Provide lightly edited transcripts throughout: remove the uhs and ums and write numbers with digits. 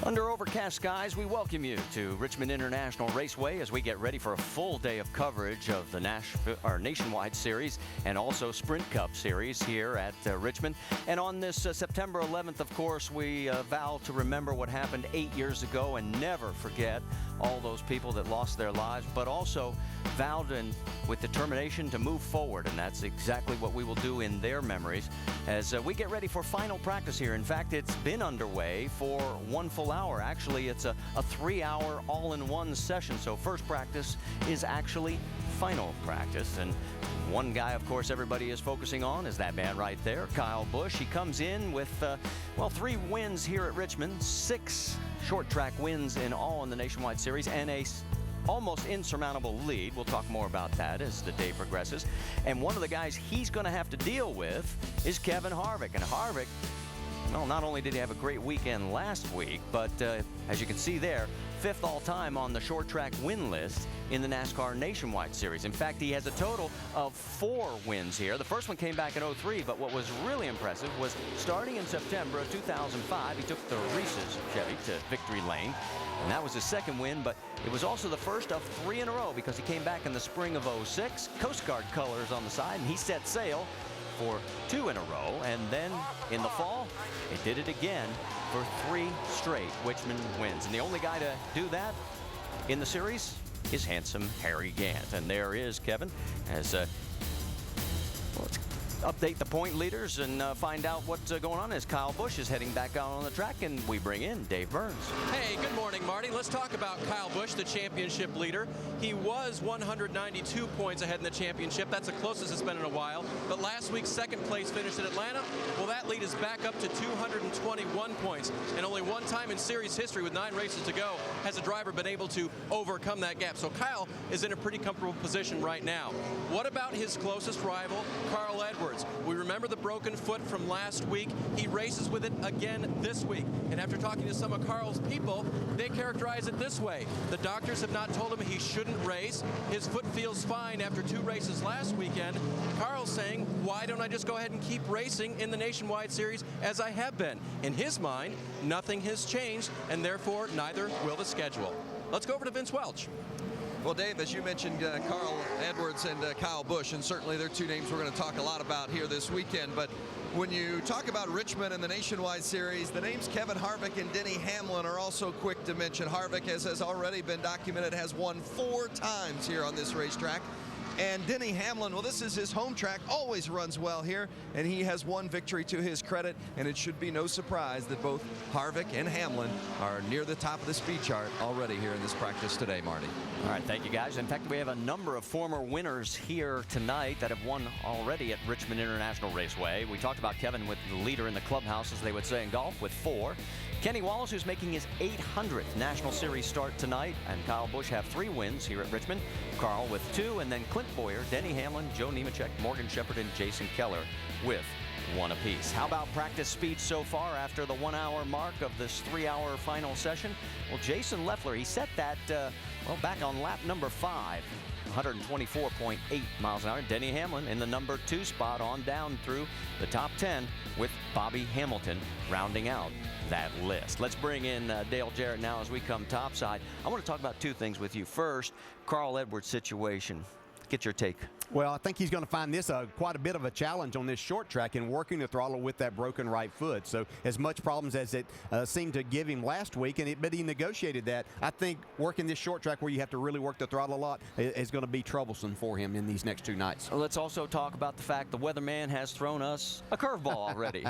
Under overcast skies, we welcome you to Richmond International Raceway as we get ready for a full day of coverage of the Nationwide Series and also Sprint Cup Series here at Richmond. And on this September 11th, of course, we vow to remember what happened 8 years ago and never forget all those people that lost their lives, but also vowed with determination to move forward. And that's exactly what we will do in their memories as we get ready for final practice here. In fact, it's been underway for one full hour. Actually, it's a 3-hour all-in-one session. So first practice is actually final practice. And one guy, of course, everybody is focusing on is that man right there, Kyle Busch. He comes in with, 3 wins here at Richmond, 6 short track wins in all in the Nationwide Series, and a almost insurmountable lead. We'll talk more about that as the day progresses. And one of the guys he's going to have to deal with is Kevin Harvick. And Harvick, well, not only did he have a great weekend last week, but as you can see there, 5th all-time on the short track win list in the NASCAR Nationwide Series. In fact, he has a total of 4 wins here. The first one came back in '03, but what was really impressive was starting in September of 2005, he took the Reese's Chevy to victory lane, and that was his second win, but it was also the first of 3 in a row because he came back in the spring of '06, Coast Guard colors on the side, and he set sail for 2 in a row, and then in the fall, it did it again for 3 straight Richmond wins. And the only guy to do that in the series is handsome Harry Gant. And there is Kevin as let's update the point leaders and find out what's going on as Kyle Busch is heading back out on the track, and we bring in Dave Burns. Hey, good morning, Marty. Let's talk about Kyle Busch, the championship leader. He was 192 points ahead in the championship. That's the closest it's been in a while. But last week's second place finish in Atlanta, well, that lead is back up to 221 points. And only one time in series history with 9 races to go has a driver been able to overcome that gap. So Kyle is in a pretty comfortable position right now. What about his closest rival, Carl Edwards? We remember the broken foot from last week. He races with it again this week. And after talking to some of Carl's people, they characterize it this way. The doctors have not told him he shouldn't race. His foot feels fine after 2 races last weekend. Carl's saying, why don't I just go ahead and keep racing in the Nationwide Series as I have been? In his mind, nothing has changed, and therefore neither will the schedule. Let's go over to Vince Welch. Well, Dave, as you mentioned, Carl Edwards and Kyle Busch, and certainly they're 2 names we're going to talk a lot about here this weekend. But when you talk about Richmond and the Nationwide Series, the names Kevin Harvick and Denny Hamlin are also quick to mention. Harvick, as has already been documented, has won 4 times here on this racetrack. And Denny Hamlin, well, this is his home track, always runs well here, and he has 1 victory to his credit, and it should be no surprise that both Harvick and Hamlin are near the top of the speed chart already here in this practice today, Marty. All right, thank you, guys. In fact, we have a number of former winners here tonight that have won already at Richmond International Raceway. We talked about Kevin with the leader in the clubhouse, as they would say in golf, with 4. Kenny Wallace, who's making his 800th National Series start tonight, and Kyle Busch have 3 wins here at Richmond. Carl with 2, and then Clint Boyer, Denny Hamlin, Joe Nemechek, Morgan Shepherd, and Jason Keller with 1 apiece. How about practice speed so far after the 1-hour mark of this 3-hour final session? Well, Jason Leffler, he set that, back on lap number 5. 124.8 miles an hour. Denny Hamlin in the number 2 spot on down through the top 10 with Bobby Hamilton rounding out that list. Let's bring in Dale Jarrett now as we come topside. I want to talk about 2 things with you. First, Carl Edwards' situation. Get your take. Well, I think he's going to find this quite a bit of a challenge on this short track and working the throttle with that broken right foot. So as much problems as it seemed to give him last week, but he negotiated that. I think working this short track where you have to really work the throttle a lot is going to be troublesome for him in these next 2 nights. Let's also talk about the fact the weatherman has thrown us a curveball already.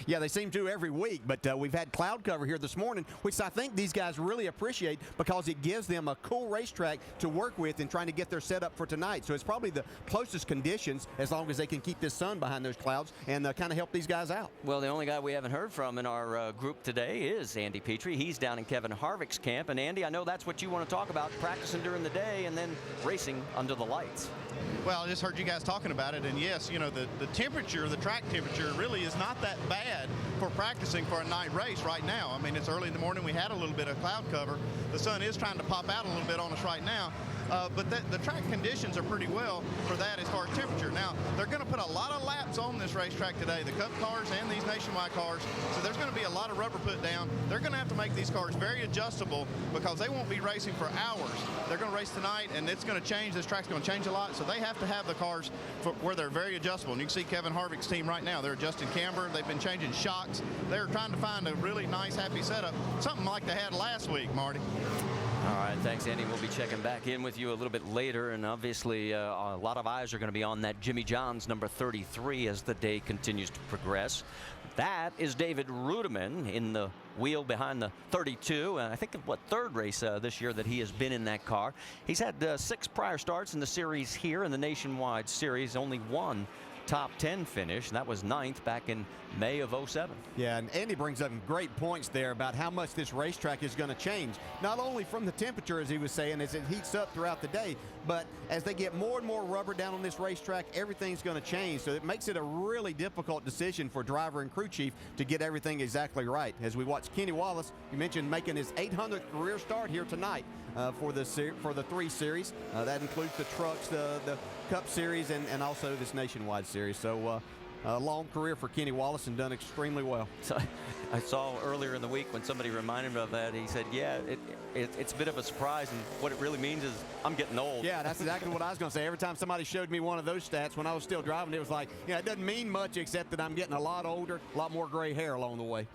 Yeah, they seem to every week, but we've had cloud cover here this morning, which I think these guys really appreciate because it gives them a cool racetrack to work with in trying to get their setup for tonight. So it's probably the closest conditions as long as they can keep this sun behind those clouds and kind of help these guys out. Well, the only guy we haven't heard from in our group today is Andy Petrie. He's down in Kevin Harvick's camp. And Andy, I know that's what you want to talk about, practicing during the day and then racing under the lights. Well, I just heard you guys talking about it, and yes, you know, the temperature, the track temperature really is not that bad for practicing for a night race right now. I mean, it's early in the morning. We had a little bit of cloud cover. The sun is trying to pop out a little bit on us right now. but the track conditions are pretty well for that as far as temperature. Now, they're going to put a lot of laps on this racetrack today, the Cup cars and these Nationwide cars, so there's going to be a lot of rubber put down. They're going to have to make these cars very adjustable because they won't be racing for hours. They're going to race tonight, and it's going to change. This track's going to change a lot, so they have to have the cars where they're very adjustable. And you can see Kevin Harvick's team right now. They're adjusting camber. They've been changing shocks. They're trying to find a really nice, happy setup, something like they had last week, Marty. All right, thanks, Andy. We'll be checking back in with you a little bit later, and obviously a lot of eyes are going to be on that Jimmy John's number 33 as the day continues to progress. That is David Rudeman in the wheel behind the 32. I think third race this year that he has been in that car. He's had 6 prior starts in the series here in the Nationwide Series, only one top 10 finish, and that was 9th back in May of '07. Yeah, and Andy brings up great points there about how much this racetrack is going to change. Not only from the temperature, as he was saying, as it heats up throughout the day, but as they get more and more rubber down on this racetrack, everything's going to change. So it makes it a really difficult decision for driver and crew chief to get everything exactly right. As we watch Kenny Wallace, you mentioned making his 800th career start here tonight for the 3 series. That includes the trucks, the Cup Series, and also this Nationwide Series. So a long career for Kenny Wallace and done extremely well. So I saw earlier in the week when somebody reminded him of that, he said, yeah, it's a bit of a surprise, and what it really means is I'm getting old. Yeah, that's exactly what I was going to say. Every time somebody showed me one of those stats when I was still driving, it was like, yeah, it doesn't mean much except that I'm getting a lot older, a lot more gray hair along the way.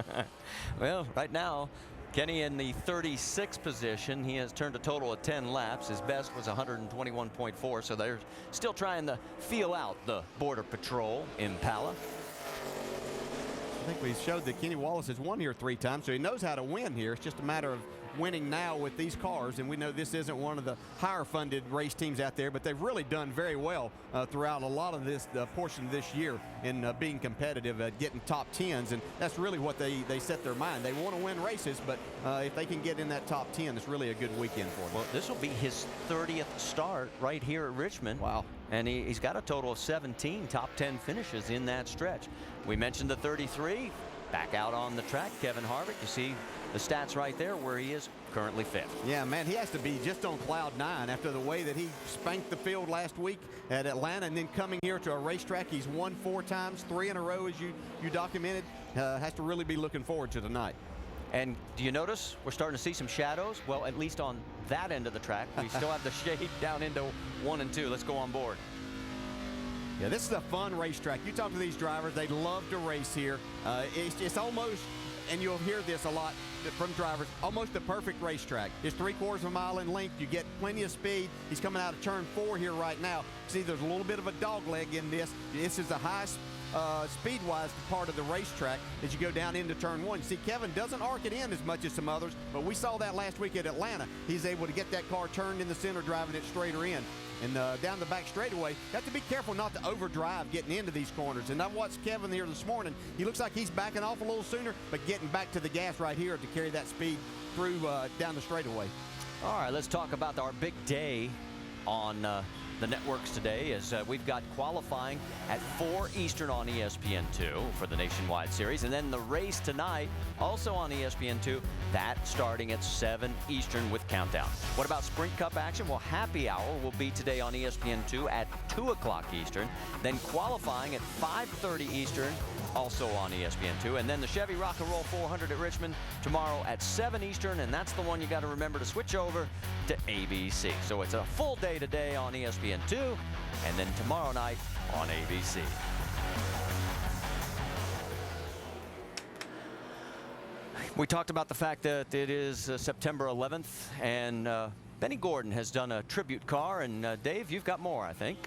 Well, right now, Kenny in the 36th position. He has turned a total of 10 laps. His best was 121.4, so they're still trying to feel out the Border Patrol Impala. I think we showed that Kenny Wallace has won here 3 times, so he knows how to win here. It's just a matter of winning now with these cars, and we know this isn't one of the higher funded race teams out there, but they've really done very well throughout a lot of this portion of this year in being competitive at getting top 10s, and that's really what they set their mind. They want to win races, but if they can get in that top 10, it's really a good weekend for them. Well, this will be his 30th start right here at Richmond. Wow. And he's got a total of 17 top 10 finishes in that stretch. We mentioned the 33, back out on the track, Kevin Harvick. You see the stats right there where he is currently 5th. Yeah, man, he has to be just on cloud 9 after the way that he spanked the field last week at Atlanta, and then coming here to a racetrack he's won 4 times, 3 in a row as you documented. Has to really be looking forward to tonight. And do you notice we're starting to see some shadows? Well, at least on that end of the track. We still have the shade down into 1 and 2. Let's go on board. Yeah, this is a fun racetrack. You talk to these drivers, they love to race here. It's almost, and you'll hear this a lot from drivers, almost a perfect racetrack. It's 3/4 mile in length. You get plenty of speed. He's coming out of turn 4 here right now. See, there's a little bit of a dog leg in this. This is the highest speed-wise part of the racetrack as you go down into turn 1. See, Kevin doesn't arc it in as much as some others, but we saw that last week at Atlanta. He's able to get that car turned in the center, driving it straighter in. And down the back straightaway, you have to be careful not to overdrive getting into these corners. And I watched Kevin here this morning. He looks like he's backing off a little sooner, but getting back to the gas right here to carry that speed through down the straightaway. All right, let's talk about our big day on the networks today, as we've got qualifying at 4 Eastern on ESPN2 for the Nationwide Series, and then the race tonight also on ESPN2, that starting at 7 Eastern with countdown. What about Sprint Cup action? Well, happy hour will be today on ESPN2 at 2 o'clock Eastern, then qualifying at 5:30 Eastern also on ESPN2, and then the Chevy Rock and Roll 400 at Richmond tomorrow at 7 Eastern, and that's the one you got to remember to switch over to ABC. So it's a full day today on ESPN2, and then tomorrow night on ABC. We talked about the fact that it is September 11th, and Benny Gordon has done a tribute car, and Dave, you've got more, I think.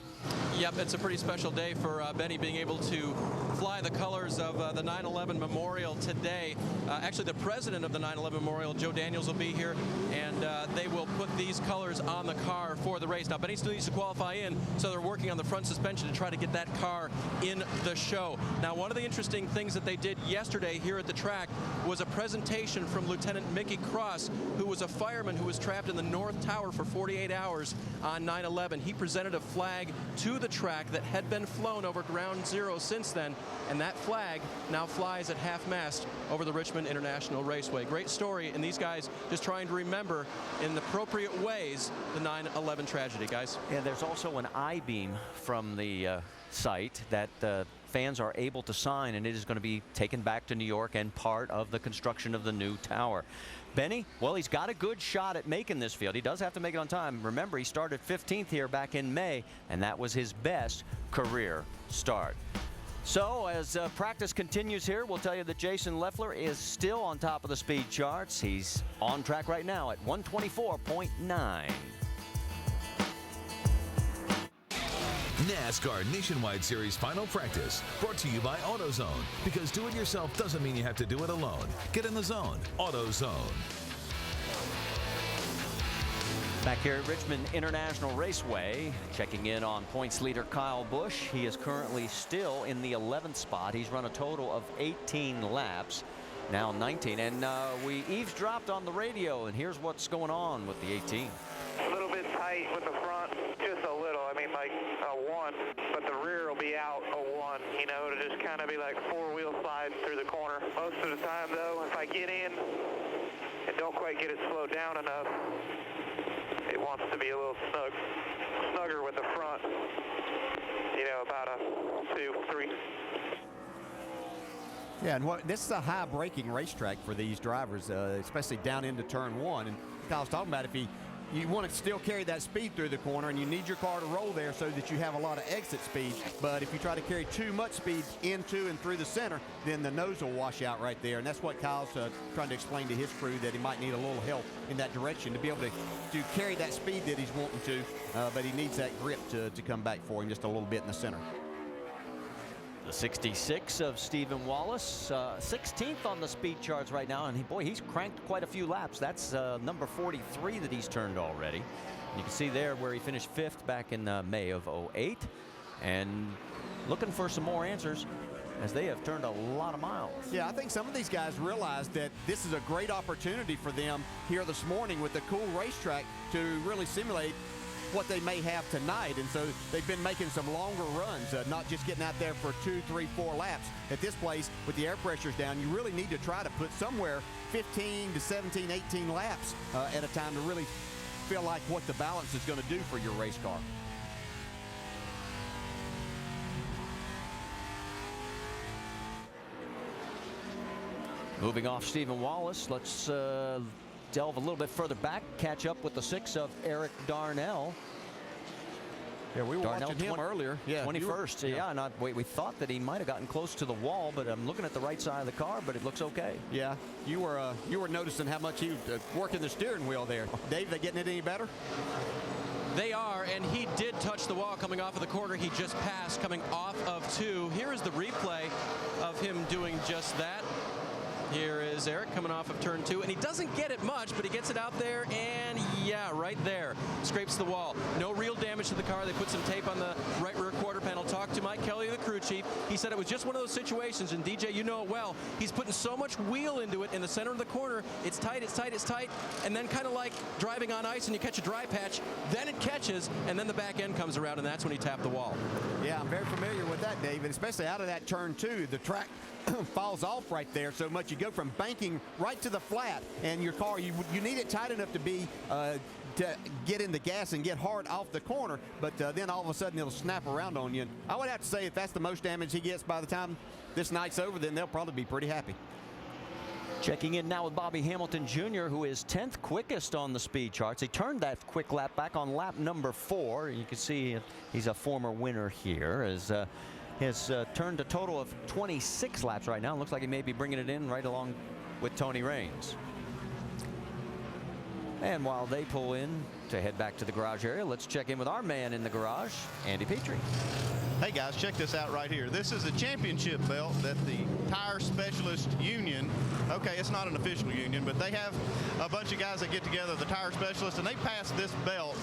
Yep, it's a pretty special day for Benny being able to fly the colors of the 9/11 Memorial today. Actually, the president of the 9/11 Memorial, Joe Daniels, will be here, and they will put these colors on the car for the race. Now, Benny still needs to qualify in, so they're working on the front suspension to try to get that car in the show. Now, one of the interesting things that they did yesterday here at the track was a presentation from Lieutenant Mickey Cross, who was a fireman who was trapped in the North Tower for 48 hours on 9/11. He presented a flag to the track that had been flown over ground zero since then, and that flag now flies at half-mast over the Richmond International Raceway. Great story, and these guys just trying to remember in appropriate ways the 9/11 tragedy, guys. Yeah, there's also an I-beam from the site that fans are able to sign, and it is going to be taken back to New York and part of the construction of the new tower. Benny, well, he's got a good shot at making this field. He does have to make it on time. Remember, he started 15th here back in May, and that was his best career start. So as practice continues here, we'll tell you that Jason Leffler is still on top of the speed charts. He's on track right now at 124.9. NASCAR Nationwide Series Final Practice, brought to you by AutoZone. Because do it yourself doesn't mean you have to do it alone. Get in the zone. AutoZone. Back here at Richmond International Raceway, checking in on points leader Kyle Busch. He is currently still in the 11th spot. He's run a total of 18 laps, now 19. And we eavesdropped on the radio, and here's what's going on with the 18. A little bit tight with the front, just a little. I mean, like a 1, but the rear will be out a 1. You know, it'll just kind of be like 4-wheel slide through the corner. Most of the time, though, if I get in and don't quite get it slowed down enough, it wants to be a little snugger with the front. You know, about a 2, 3. Yeah, and this is a high braking racetrack for these drivers, especially down into turn 1. And Kyle's talking about if you want to still carry that speed through the corner, and you need your car to roll there so that you have a lot of exit speed. But if you try to carry too much speed into and through the center, then the nose will wash out right there. And that's what Kyle's trying to explain to his crew, that he might need a little help in that direction to be able to carry that speed that he's wanting to. But he needs that grip to come back for him just a little bit in the center. The 66 of Stephen Wallace, 16th on the speed charts right now, and he's cranked quite a few laps. That's number 43 that he's turned already. You can see there where he finished 5th back in May of 08, and looking for some more answers as they have turned a lot of miles. Yeah, I think some of these guys realize that this is a great opportunity for them here this morning with the cool racetrack to really simulate what they may have tonight, and so they've been making some longer runs, not just getting out there for 2, 3, 4 laps. At this place, with the air pressures down, you really need to try to put somewhere 15 to 17, 18 laps at a time to really feel like what the balance is going to do for your race car. Moving off Stephen Wallace, let's delve a little bit further back, catch up with the 6 of Eric Darnell. Yeah, we were watching him earlier. Yeah, 21st. Yeah, and we thought that he might have gotten close to the wall, but I'm looking at the right side of the car, but it looks okay. Yeah, you were noticing how much he was working the steering wheel there. Dave, they getting it any better? They are, and he did touch the wall coming off of the corner he just passed, coming off of 2. Here is the replay of him doing just that. Here is Eric coming off of turn 2, and he doesn't get it much, but he gets it out there, and yeah, right there, scrapes the wall. No real damage to the car. They put some tape on the right rear quarter panel. Talked to Mike Kelly, the crew chief. He said it was just one of those situations, and DJ, you know it well. He's putting so much wheel into it in the center of the corner. It's tight, it's tight, it's tight, and then kind of like driving on ice and you catch a dry patch, then it catches, and then the back end comes around, and that's when he tapped the wall. Yeah, I'm very familiar with that, Dave, and especially out of that turn 2, the track falls off right there so much. You go from banking right to the flat, and your car, you need it tight enough to be to get in the gas and get hard off the corner, but then all of a sudden it'll snap around on you. And I would have to say if that's the most damage he gets by the time this night's over, then they'll probably be pretty happy. Checking in now with Bobby Hamilton Jr., who is 10th quickest on the speed charts. He turned that quick lap back on lap number 4. You can see he's a former winner here, as has turned a total of 26 laps right now. Looks like he may be bringing it in right along with Tony Raines. And while they pull in to head back to the garage area, let's check in with our man in the garage, Andy Petrie. Hey guys, check this out right here. This is a championship belt that the Tire Specialist Union Okay, it's not an official union, but they have a bunch of guys that get together, the tire specialists, and they pass this belt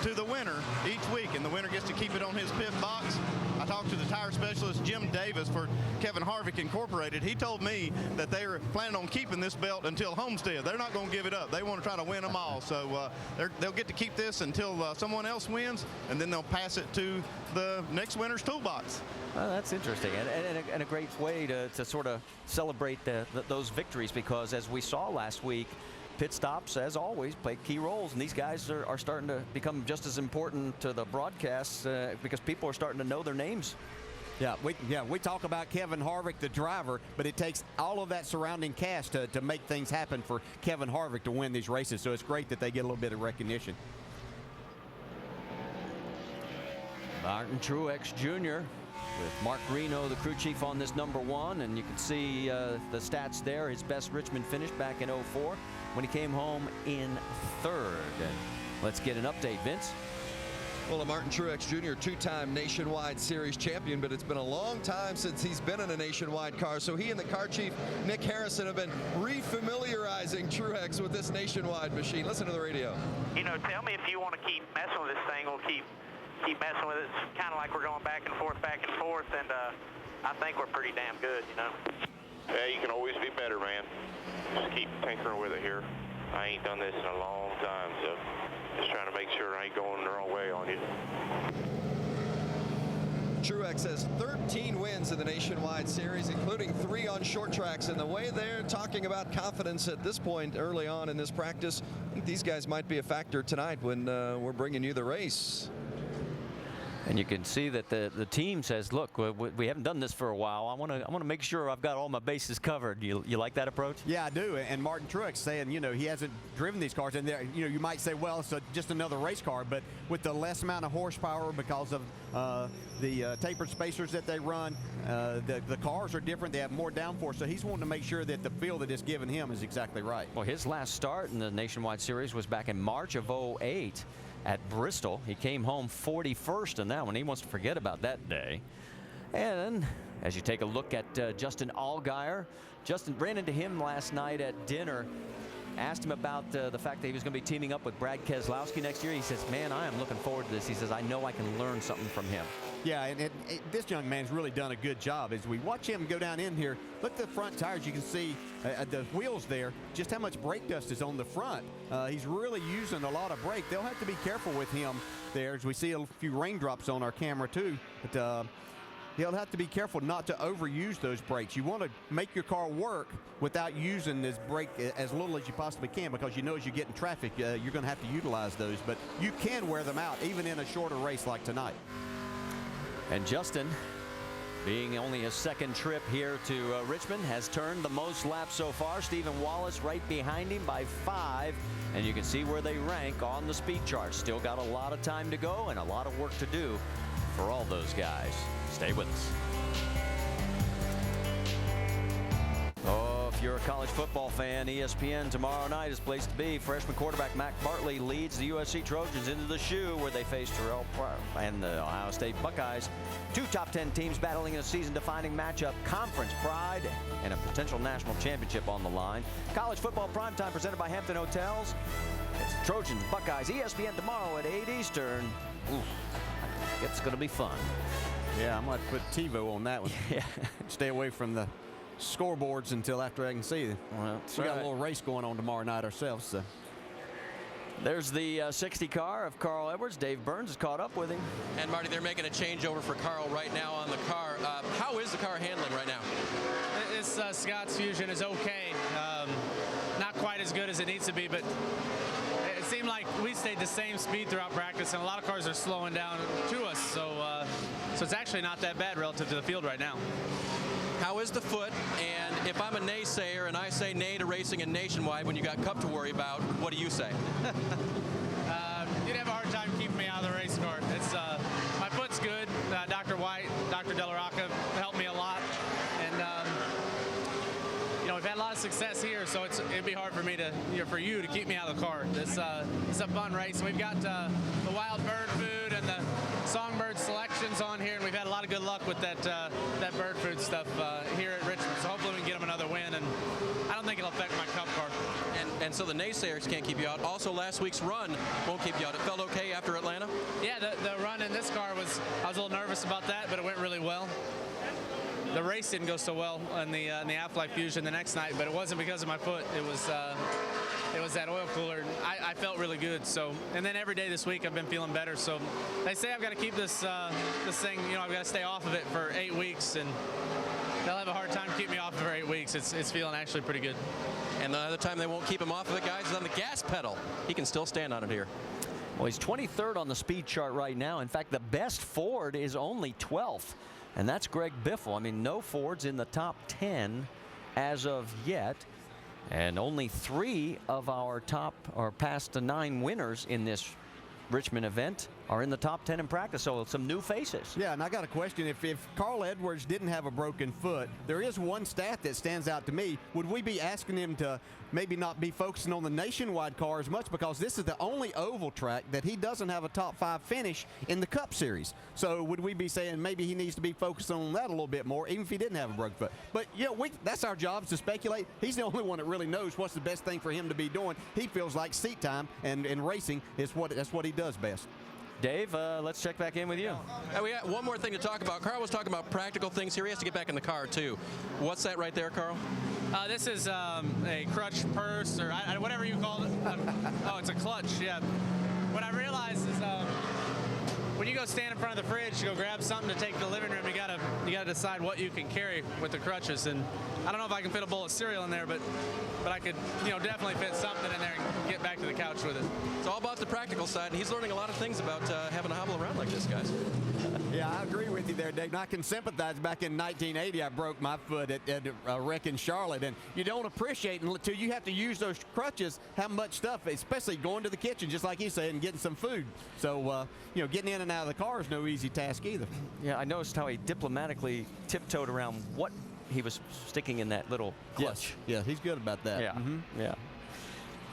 to the winner each week, and the winner gets to keep it on his pit box. I talked to the tire specialist, Jim Davis, for Kevin Harvick Incorporated. He told me that they are planning on keeping this belt until Homestead. They're not going to give it up. They want to try to win them all. So they'll get to keep this until someone else wins, and then they'll pass it to the next winner's toolbox. Well, that's interesting, and a great way to sort of celebrate those victories, because as we saw last week, pit stops, as always, play key roles, and these guys are starting to become just as important to the broadcasts because people are starting to know their names. Yeah, we talk about Kevin Harvick, the driver, but it takes all of that surrounding cast to make things happen for Kevin Harvick to win these races, so it's great that they get a little bit of recognition. Martin Truex Jr. with Mark Reno, the crew chief, on this #1, and you can see the stats there. His best Richmond finish back in '04 when he came home in 3rd. And let's get an update, Vince. Well, Martin Truex Jr., 2-time Nationwide Series champion, but it's been a long time since he's been in a Nationwide car. So he and the car chief, Nick Harrison, have been refamiliarizing Truex with this Nationwide machine. Listen to the radio. You know, tell me if you want to keep messing with this thing, we'll keep messing with it. It's kind of like we're going back and forth, and I think we're pretty damn good, you know. Yeah, you can always be better, man. Just keep tinkering with it here. I ain't done this in a long time, so just trying to make sure I ain't going the wrong way on you. Truex has 13 wins in the Nationwide Series, including 3 on short tracks. And the way they're talking about confidence at this point early on in this practice, I think these guys might be a factor tonight when we're bringing you the race. And you can see that the team says, look, we haven't done this for a while. I want to make sure I've got all my bases covered. You like that approach? Yeah, I do. And Martin Truex saying, you know, he hasn't driven these cars, and you might say, well, it's just another race car, but with the less amount of horsepower because of the tapered spacers that they run, the cars are different. They have more downforce, so he's wanting to make sure that the feel that it's given him is exactly right. Well, his last start in the Nationwide Series was back in March of '08. At Bristol. He came home 41st in that one. He wants to forget about that day. And as you take a look at Justin Allgaier, Justin ran into him last night at dinner, asked him about the fact that he was going to be teaming up with Brad Keselowski next year. He says, man, I am looking forward to this. He says, I know I can learn something from him. Yeah, and this young man's really done a good job. As we watch him go down in here, look at the front tires. You can see the wheels there, just how much brake dust is on the front. He's really using a lot of brake. They'll have to be careful with him there, as we see a few raindrops on our camera too. But he'll have to be careful not to overuse those brakes. You want to make your car work without using this brake as little as you possibly can, because you know as you get in traffic, you're going to have to utilize those. But you can wear them out, even in a shorter race like tonight. And Justin, being only his 2nd trip here to Richmond, has turned the most laps so far. Stephen Wallace right behind him by 5. And you can see where they rank on the speed chart. Still got a lot of time to go and a lot of work to do for all those guys. Stay with us. Oh, if you're a college football fan, ESPN tomorrow night is the place to be. Freshman quarterback Mac Bartley leads the USC Trojans into the shoe, where they face Terrell Pryor and the Ohio State Buckeyes. 2 top 10 teams battling in a season-defining matchup, conference pride, and a potential national championship on the line. College football primetime presented by Hampton Hotels. It's Trojans, Buckeyes, ESPN tomorrow at 8 Eastern. Ooh, it's going to be fun. Yeah, I'm going to put TiVo on that one. Yeah. Stay away from the scoreboards until after I can see them. Well, we got a little race going on tomorrow night ourselves. So. There's the 60 car of Carl Edwards. Dave Burns has caught up with him. And Marty, they're making a changeover for Carl right now on the car. How is the car handling right now? This Scott's Fusion is okay. Not quite as good as it needs to be, but it seemed like we stayed the same speed throughout practice, and a lot of cars are slowing down to us. So it's actually not that bad relative to the field right now. How is the foot? And if I'm a naysayer and I say nay to racing in Nationwide when you got Cup to worry about, what do you say? You'd have a hard time keeping me out of the race car. It's my foot's good. Dr. White, Dr. De La Rocca helped me a lot, and we've had a lot of success here, so it'd be hard for me for you to keep me out of the car. It's a fun race. We've got the wild bird food and the songbird selections on here, and we've had a lot of good luck with that bird food stuff here at Richmond. So hopefully we can get them another win. And I don't think and so the naysayers can't keep you out. Also, last week's run won't keep you out. It felt okay after Atlanta? Yeah, the run in this car I was a little nervous about that, but it went really well. The race didn't go so well in the Afterlife Fusion the next night, but it wasn't because of my foot. It was that oil cooler. I felt really good. So, and then every day this week I've been feeling better. So they say I've got to keep this thing. I've got to stay off of it for 8 weeks, and they'll have a hard time keeping me off it for 8 weeks. It's feeling actually pretty good. And the other time they won't keep him off of it, guys, is on the gas pedal. He can still stand on it here. Well, he's 23rd on the speed chart right now. In fact, the best Ford is only 12th. And that's Greg Biffle. I mean, no Fords in the top 10 as of yet. And only 3 of our top or past 9 winners in this Richmond event are in the top 10 in practice. So some new faces. Yeah, and I got a question. If Carl Edwards didn't have a broken foot, there is one stat that stands out to me. Would we be asking him to maybe not be focusing on the nationwide car as much, because this is the only oval track that he doesn't have a top 5 finish in the Cup Series? So would we be saying maybe he needs to be focused on that a little bit more, even if he didn't have a broken foot? But yeah, that's our job, to speculate. He's the only one that really knows what's the best thing for him to be doing. He feels like seat time and racing is that's what he does best. Dave, let's check back in with you. We got one more thing to talk about. Carl was talking about practical things here. He has to get back in the car, too. What's that right there, Carl? This is a crutch purse, or whatever you call it. Oh, it's a clutch, yeah. What I realized is when you go stand in front of the fridge to go grab something to take to the living room, you gotta decide what you can carry with the crutches. And I don't know if I can fit a bowl of cereal in there, but I could definitely fit something in there and get back to the couch with it. It's all about the practical side, and he's learning a lot of things about having to hobble around like this, guys. Yeah, I agree with you there, Dave. And I can sympathize. Back in 1980, I broke my foot at a wreck in Charlotte, and you don't appreciate until you have to use those crutches how much stuff, especially going to the kitchen, just like you said, and getting some food. So, getting in and out of the car is no easy task either. Yeah, I noticed how he diplomatically tiptoed around what he was sticking in that little clutch. Yes. Yeah, he's good about that. Yeah, yeah.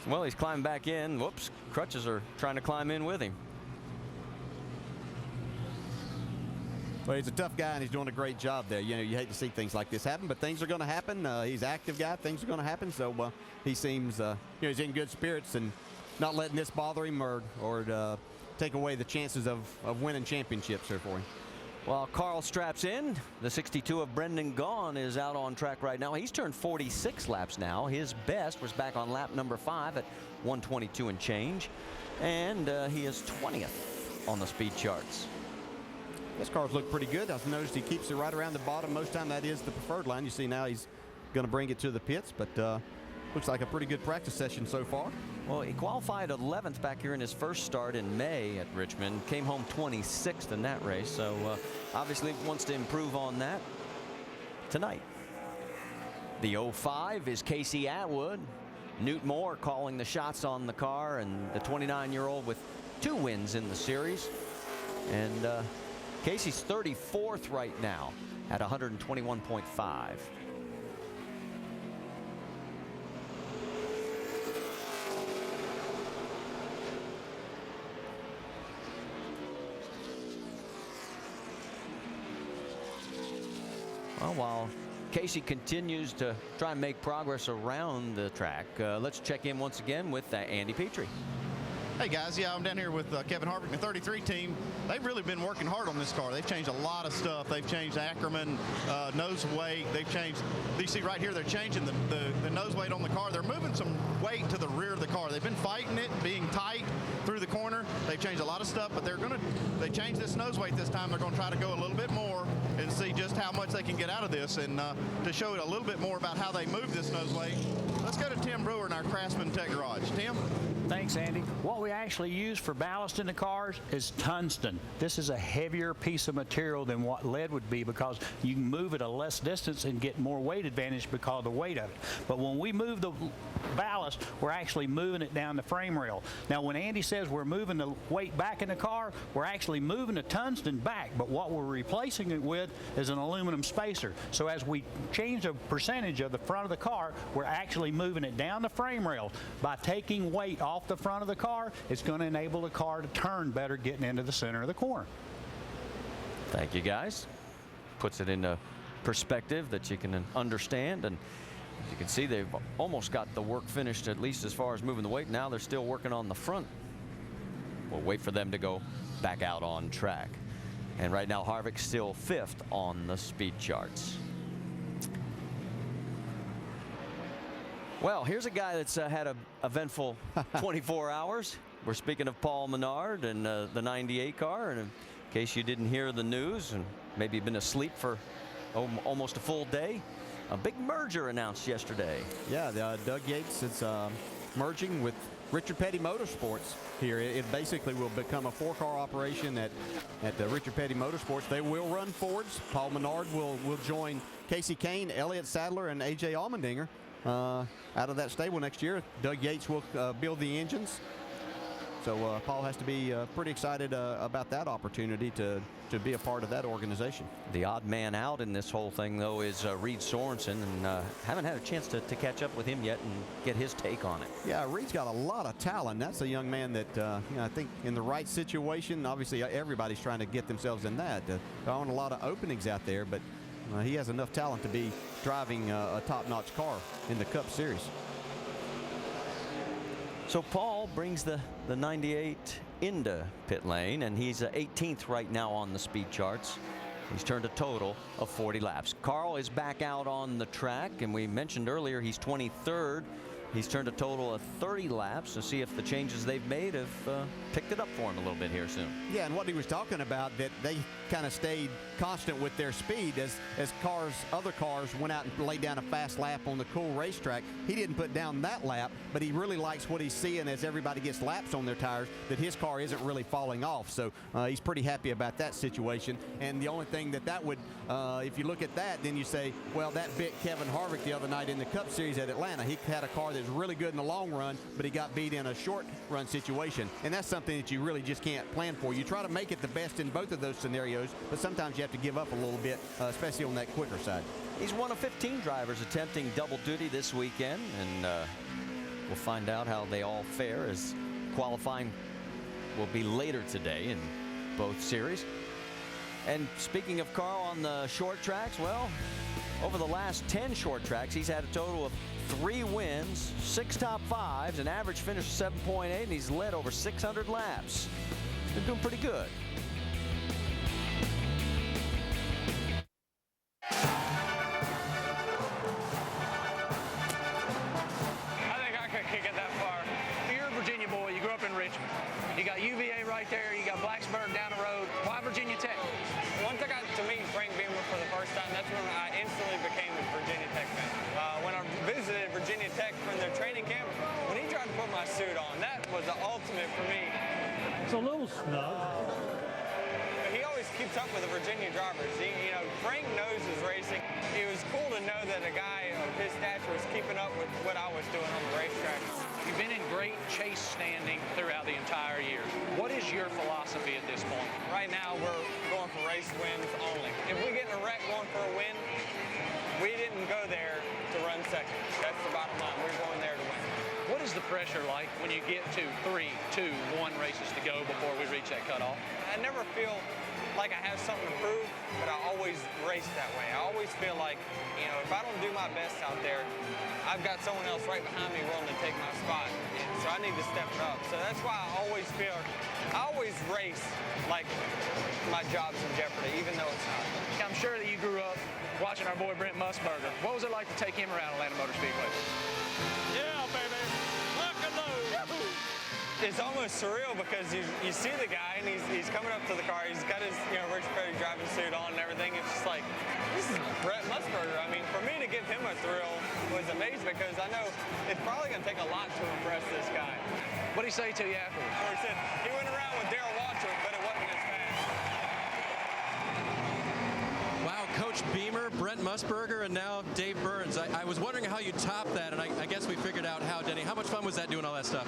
Well, he's climbing back in. Whoops, crutches are trying to climb in with him. Well, he's a tough guy, and he's doing a great job there. You hate to see things like this happen, but things are going to happen. He's an active guy. Things are going to happen. So he seems, he's in good spirits and not letting this bother him or take away the chances of winning championships here for him. Well, Carl straps in. The 62 of Brendan Gaughan is out on track right now. He's turned 46 laps now. His best was back on lap number 5 at 122 and change. And he is 20th on the speed charts. This car's look pretty good. I've noticed he keeps it right around the bottom. Most time that is the preferred line. You see now he's going to bring it to the pits, but looks like a pretty good practice session so far. Well, he qualified 11th back here in his first start in May at Richmond. Came home 26th in that race, so obviously wants to improve on that tonight. The 05 is Casey Atwood. Newt Moore calling the shots on the car, and the 29-year-old with 2 wins in the series. And Casey's 34th right now at 121.5. Well, while Casey continues to try and make progress around the track, let's check in once again with Andy Petrie. Hey guys, yeah, I'm down here with Kevin Harvick and the 33 team. They've really been working hard on this car. They've changed a lot of stuff. They've changed Ackerman, nose weight. They've changed, you see right here, they're changing the nose weight on the car. They're moving some weight to the rear of the car. They've been fighting it, being tight through the corner. They've changed a lot of stuff, but they changed this nose weight this time. They're going to try to go a little bit more and see just how much they can get out of this. And to show it a little bit more about how they move this nose weight, let's go to Tim Brewer in our Craftsman Tech Garage. Tim? Thanks, Andy. What we actually use for ballast in the cars is tungsten. This is a heavier piece of material than what lead would be, because you can move it a less distance and get more weight advantage because of the weight of it. But when we move the ballast, we're actually moving it down the frame rail. Now, when Andy says we're moving the weight back in the car, we're actually moving the tungsten back, but what we're replacing it with is an aluminum spacer. So as we change the percentage of the front of the car, we're actually moving it down the frame rail. By taking weight off the front of the car, it's going to enable the car to turn better getting into the center of the corner. Thank you, guys. Puts it into perspective that you can understand. And As you can see, they've almost got the work finished, at least as far as moving the weight. Now they're still working on the front. We'll wait for them to go back out on track. And right now, Harvick's still 5th on the speed charts. Well, here's a guy that's had an eventful 24 hours. We're speaking of Paul Menard and the 98 car. And in case you didn't hear the news and maybe been asleep for almost a full day, a big merger announced yesterday. Yeah, Doug Yates is merging with Richard Petty Motorsports here. It basically will become a 4-car operation at Richard Petty Motorsports. They will run Fords. Paul Menard will join Casey Kane, Elliott Sadler, and A.J. Allmendinger out of that stable next year. Doug Yates will build the engines. So Paul has to be pretty excited about that opportunity to be a part of that organization. The odd man out in this whole thing, though, is Reed Sorensen, and haven't had a chance to catch up with him yet and get his take on it. Yeah, Reed's got a lot of talent. That's a young man that I think in the right situation, obviously everybody's trying to get themselves in that. There aren't a lot of openings out there, but he has enough talent to be driving a top-notch car in the Cup Series. So Paul brings the 98 into pit lane, and he's 18th right now on the speed charts. He's turned a total of 40 laps. Carl is back out on the track, and we mentioned earlier he's 23rd. He's turned a total of 30 laps to see if the changes they've made have picked it up for him a little bit here soon. Yeah, and what he was talking about, that they kind of stayed constant with their speed as other cars went out and laid down a fast lap on the cool racetrack. He didn't put down that lap, but he really likes what he's seeing as everybody gets laps on their tires, that his car isn't really falling off. So he's pretty happy about that situation. And the only thing that would, if you look at that, then you say, well, that bit Kevin Harvick the other night in the Cup Series at Atlanta. He had a car that's really good in the long run, but he got beat in a short run situation. And that's something that you really just can't plan for. You try to make it the best in both of those scenarios, but sometimes you have to give up a little bit, especially on that quicker side. He's one of 15 drivers attempting double duty this weekend, and we'll find out how they all fare, as qualifying will be later today in both series. And speaking of Carl on the short tracks, well, over the last 10 short tracks, he's had a total of 3 wins, 6 top 5s, an average finish of 7.8, and he's led over 600 laps. He's been doing pretty good. I think I could kick it that far. You're a Virginia boy. You grew up in Richmond. You got UVA right there. You got Blacksburg down the road. Why Virginia Tech? Once I got to meet Frank Beamer for the first time, that's when I instantly became a Virginia Tech fan. When I visited Virginia Tech from their training camp, when he tried to put my suit on, that was the ultimate for me. It's a little snug. He always keeps up with the Virginia drivers. Frank knows his racing. It was cool to know that a guy of his stature was keeping up with what I was doing on the racetrack. You've been in great chase standing throughout the entire year. What is your philosophy at this point? Right now, we're going for race wins only. If we get in a wreck going for a win, we didn't go there to run second. That's the bottom line. We're going there to win. What is the pressure like when you get to 3, 2, 1 races to go before we reach that cutoff? I never feel like I have something to prove, but I always race that way. I always feel like, if I don't do my best out there, I've got someone else right behind me willing to take my spot. And so I need to step it up. So that's why I always race like my job's in jeopardy, even though it's not. I'm sure that you grew up watching our boy Brent Musburger. What was it like to take him around Atlanta Motor Speedway? Yeah, baby. Lock and load. It's almost surreal because you see the guy and he's coming up to the car. He's got his Richard Petty driving suit on and everything. It's just like, this is Brent Musburger. I mean, for me to give him a thrill was amazing because I know it's probably going to take a lot to impress this guy. What did he say to you afterwards? He said he went around with Darrell Waltrip, but it wasn't as fast. Wow, Coach Beamer, Brent Musburger, and now Dave Burns. I was wondering how you top that, and I guess we figured out how, Denny. How much fun was that doing all that stuff?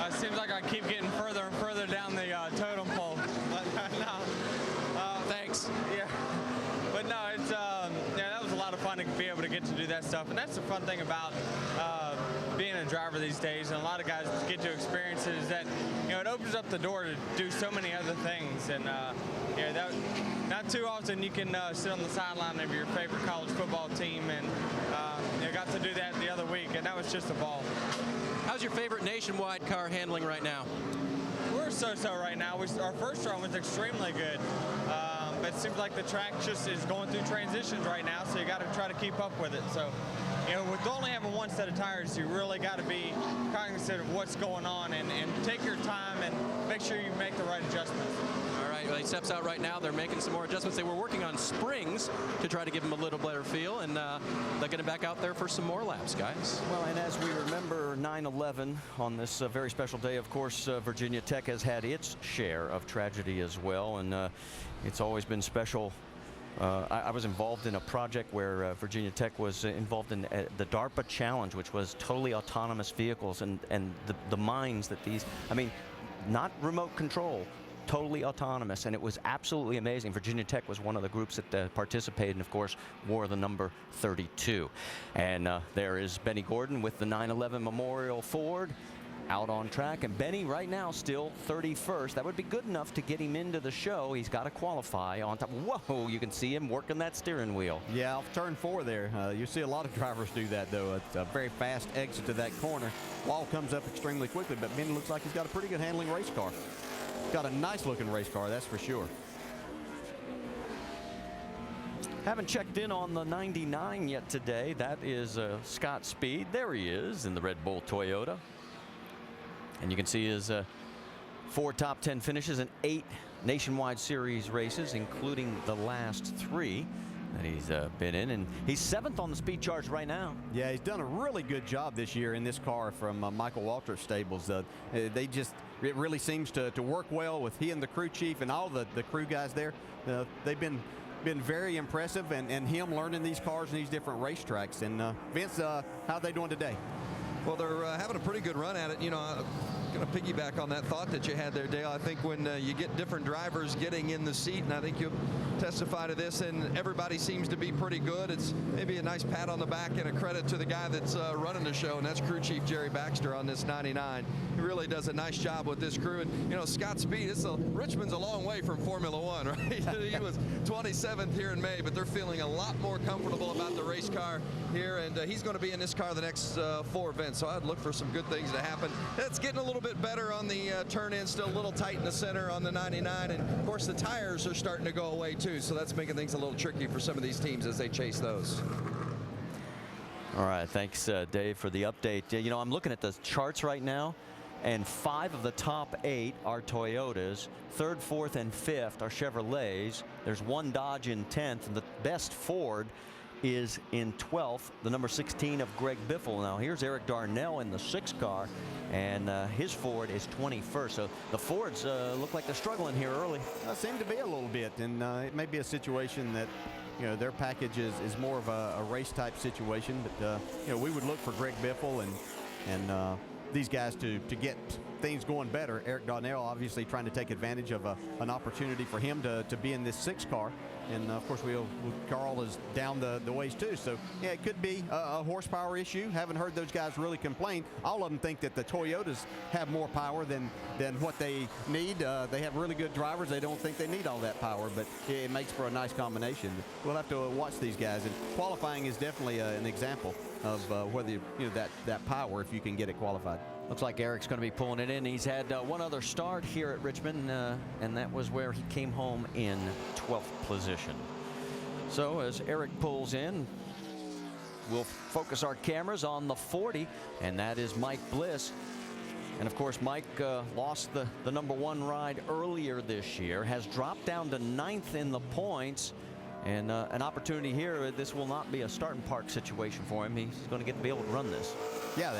It seems like I keep getting further and further down the totem pole. But no. Thanks. Yeah. But no, it's that was a lot of fun to be able to get to do that stuff, and that's the fun thing about being a driver these days, and a lot of guys get to experience it, is that, you know, it opens up the door to do so many other things. And you know, not too often you can sit on the sideline of your favorite college football team, and you know, got to do that the other week, and that was just a ball. How's your favorite Nationwide car handling right now? We're so-so right now. Our first run was extremely good. But it seems like the track just is going through transitions right now, so you got to try to keep up with it. So, you know, with only having one set of tires, you really got to be cognizant of what's going on and take your time and make sure you make the right adjustments. All right, well, he steps out right now. They're making some more adjustments. They were working on springs to try to give him a little better feel, and they're going to back out there for some more laps, guys. Well, and as we remember 9/11 on this very special day, of course, Virginia Tech has had its share of tragedy as well, and it's always been special. I was involved in a project where Virginia Tech was involved in the DARPA Challenge, which was totally autonomous vehicles, and the minds that these, I mean, not remote control, totally autonomous, and it was absolutely amazing. Virginia Tech was one of the groups that participated, and of course wore the number 32. And there is Benny Gordon with the 9/11 Memorial Ford out on track, and Benny right now still 31st. That would be good enough to get him into the show. He's got to qualify on top. Whoa, you can see him working that steering wheel. Yeah, off turn 4 there. You see a lot of drivers do that, though. It's a very fast exit to that corner. Wall comes up extremely quickly, but Benny looks like he's got a pretty good handling race car. Got a nice looking race car, that's for sure. Haven't checked in on the 99 yet today. That is Scott Speed. There he is in the Red Bull Toyota. And you can see his 4 top 10 finishes in 8 Nationwide Series races, including the last 3 that he's been in. And he's 7th on the speed charts right now. Yeah, he's done a really good job this year in this car from Michael Waltrip's stables. It really seems to work well with he and the crew chief and all the crew guys there. They've been very impressive, and him learning these cars and these different racetracks. And Vince, how are they doing today? Well, they're having a pretty good run at it. You know, I'm going to piggyback on that thought that you had there, Dale. I think when you get different drivers getting in the seat, and I think you'll testify to this, and everybody seems to be pretty good. It's maybe a nice pat on the back and a credit to the guy that's running the show, and that's crew chief Jerry Baxter on this 99. He really does a nice job with this crew. And, you know, Scott Speed, Richmond's a long way from Formula One, right? He was 27th here in May, but they're feeling a lot more comfortable about the race car here, and he's going to be in this car the next 4 events. So I'd look for some good things to happen. It's getting a little bit better on the turn-in, still a little tight in the center on the 99, and of course the tires are starting to go away too, so that's making things a little tricky for some of these teams as they chase those. All right, thanks Dave for the update. You know, I'm looking at the charts right now, and 5 of the top 8 are Toyotas. 3rd, 4th, and 5th are Chevrolets. There's 1 Dodge in 10th, and the best Ford is in 12th, the number 16 of Greg Biffle. Now here's Eric Darnell in the 6 car, and his Ford is 21st. So the Fords look like they're struggling here early. Seem to be a little bit, and it may be a situation that, you know, their package is more of a race type situation. But you know, we would look for Greg Biffle and these guys to get things going better. Eric Darnell obviously trying to take advantage of an opportunity for him to be in this 6 car. And of course, Carl is down the ways too. So yeah, it could be a horsepower issue. Haven't heard those guys really complain. All of them think that the Toyotas have more power than what they need. They have really good drivers. They don't think they need all that power, but it makes for a nice combination. We'll have to watch these guys. And qualifying is definitely an example of whether that power, if you can get it qualified. Looks like Eric's going to be pulling it in. He's had one other start here at Richmond, and that was where he came home in 12th position. So as Eric pulls in, we'll focus our cameras on the 40, and that is Mike Bliss. And of course, Mike lost the number 1 ride earlier this year, has dropped down to 9th in the points. And an opportunity here. This will not be a start and park situation for him. He's going to get to be able to run this. Yeah,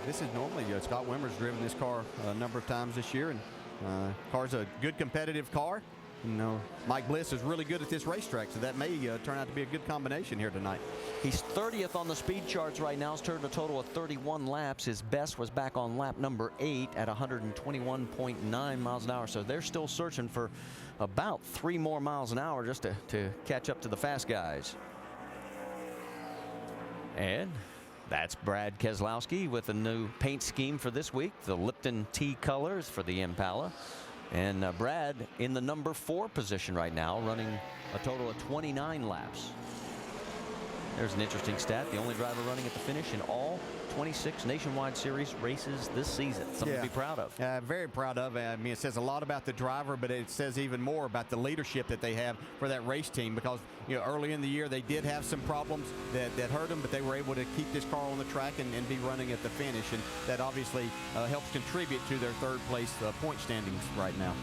this is normally Scott Wimmer's driven this car a number of times this year, and car's a good competitive car. You know, Mike Bliss is really good at this racetrack, so that may turn out to be a good combination here tonight. He's 30th on the speed charts right now. He's turned a total of 31 laps. His best was back on lap number 8 at 121.9 miles an hour. So they're still searching for about 3 more miles an hour just to catch up to the fast guys. And That's Brad Keselowski with a new paint scheme for this week, the Lipton T colors for the Impala. And Brad in the number 4 position right now, running a total of 29 laps. There's an interesting stat. The only driver running at the finish in all 26 Nationwide Series races this season. Something to be proud of. Very proud of. I mean, it says a lot about the driver, but it says even more about the leadership that they have for that race team, because early in the year they did have some problems that hurt them, but they were able to keep this car on the track and be running at the finish, and that obviously helps contribute to their 3rd place point standings right now.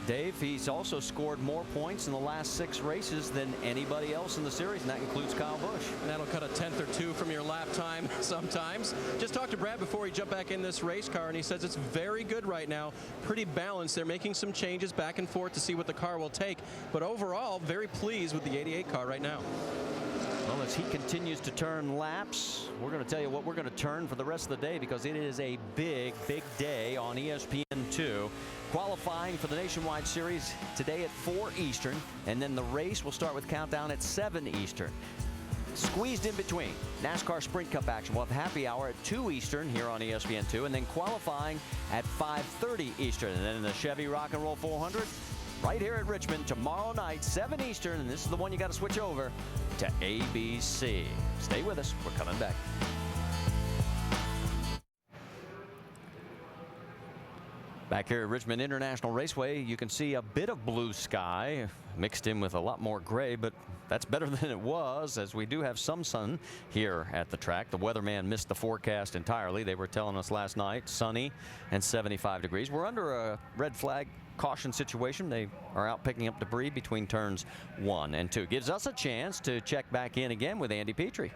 Dave, he's also scored more points in the last 6 races than anybody else in the series, and that includes Kyle Busch. And that'll cut a 10th or 2 from your lap time sometimes. Just talked to Brad before he jumped back in this race car, and he says it's very good right now, pretty balanced. They're making some changes back and forth to see what the car will take, but overall very pleased with the 88 car right now. Well, as he continues to turn laps, we're going to tell you what we're going to turn for the rest of the day, because it is a big day on ESPN2. Qualifying for the Nationwide Series today at 4 Eastern, and then the race will start with countdown at 7 Eastern. Squeezed in between, NASCAR Sprint Cup action. We'll have happy hour at 2 Eastern here on ESPN2, and then qualifying at 5:30 Eastern. And then the Chevy Rock and Roll 400 right here at Richmond tomorrow night, 7 Eastern, and this is the one you got to switch over to ABC. Stay with us. We're coming back. Back here at Richmond International Raceway, you can see a bit of blue sky mixed in with a lot more gray, but that's better than it was, as we do have some sun here at the track. The weatherman missed the forecast entirely. They were telling us last night, sunny and 75 degrees. We're under a red flag caution situation. They are out picking up debris between turns 1 and 2. Gives us a chance to check back in again with Andy Petrie.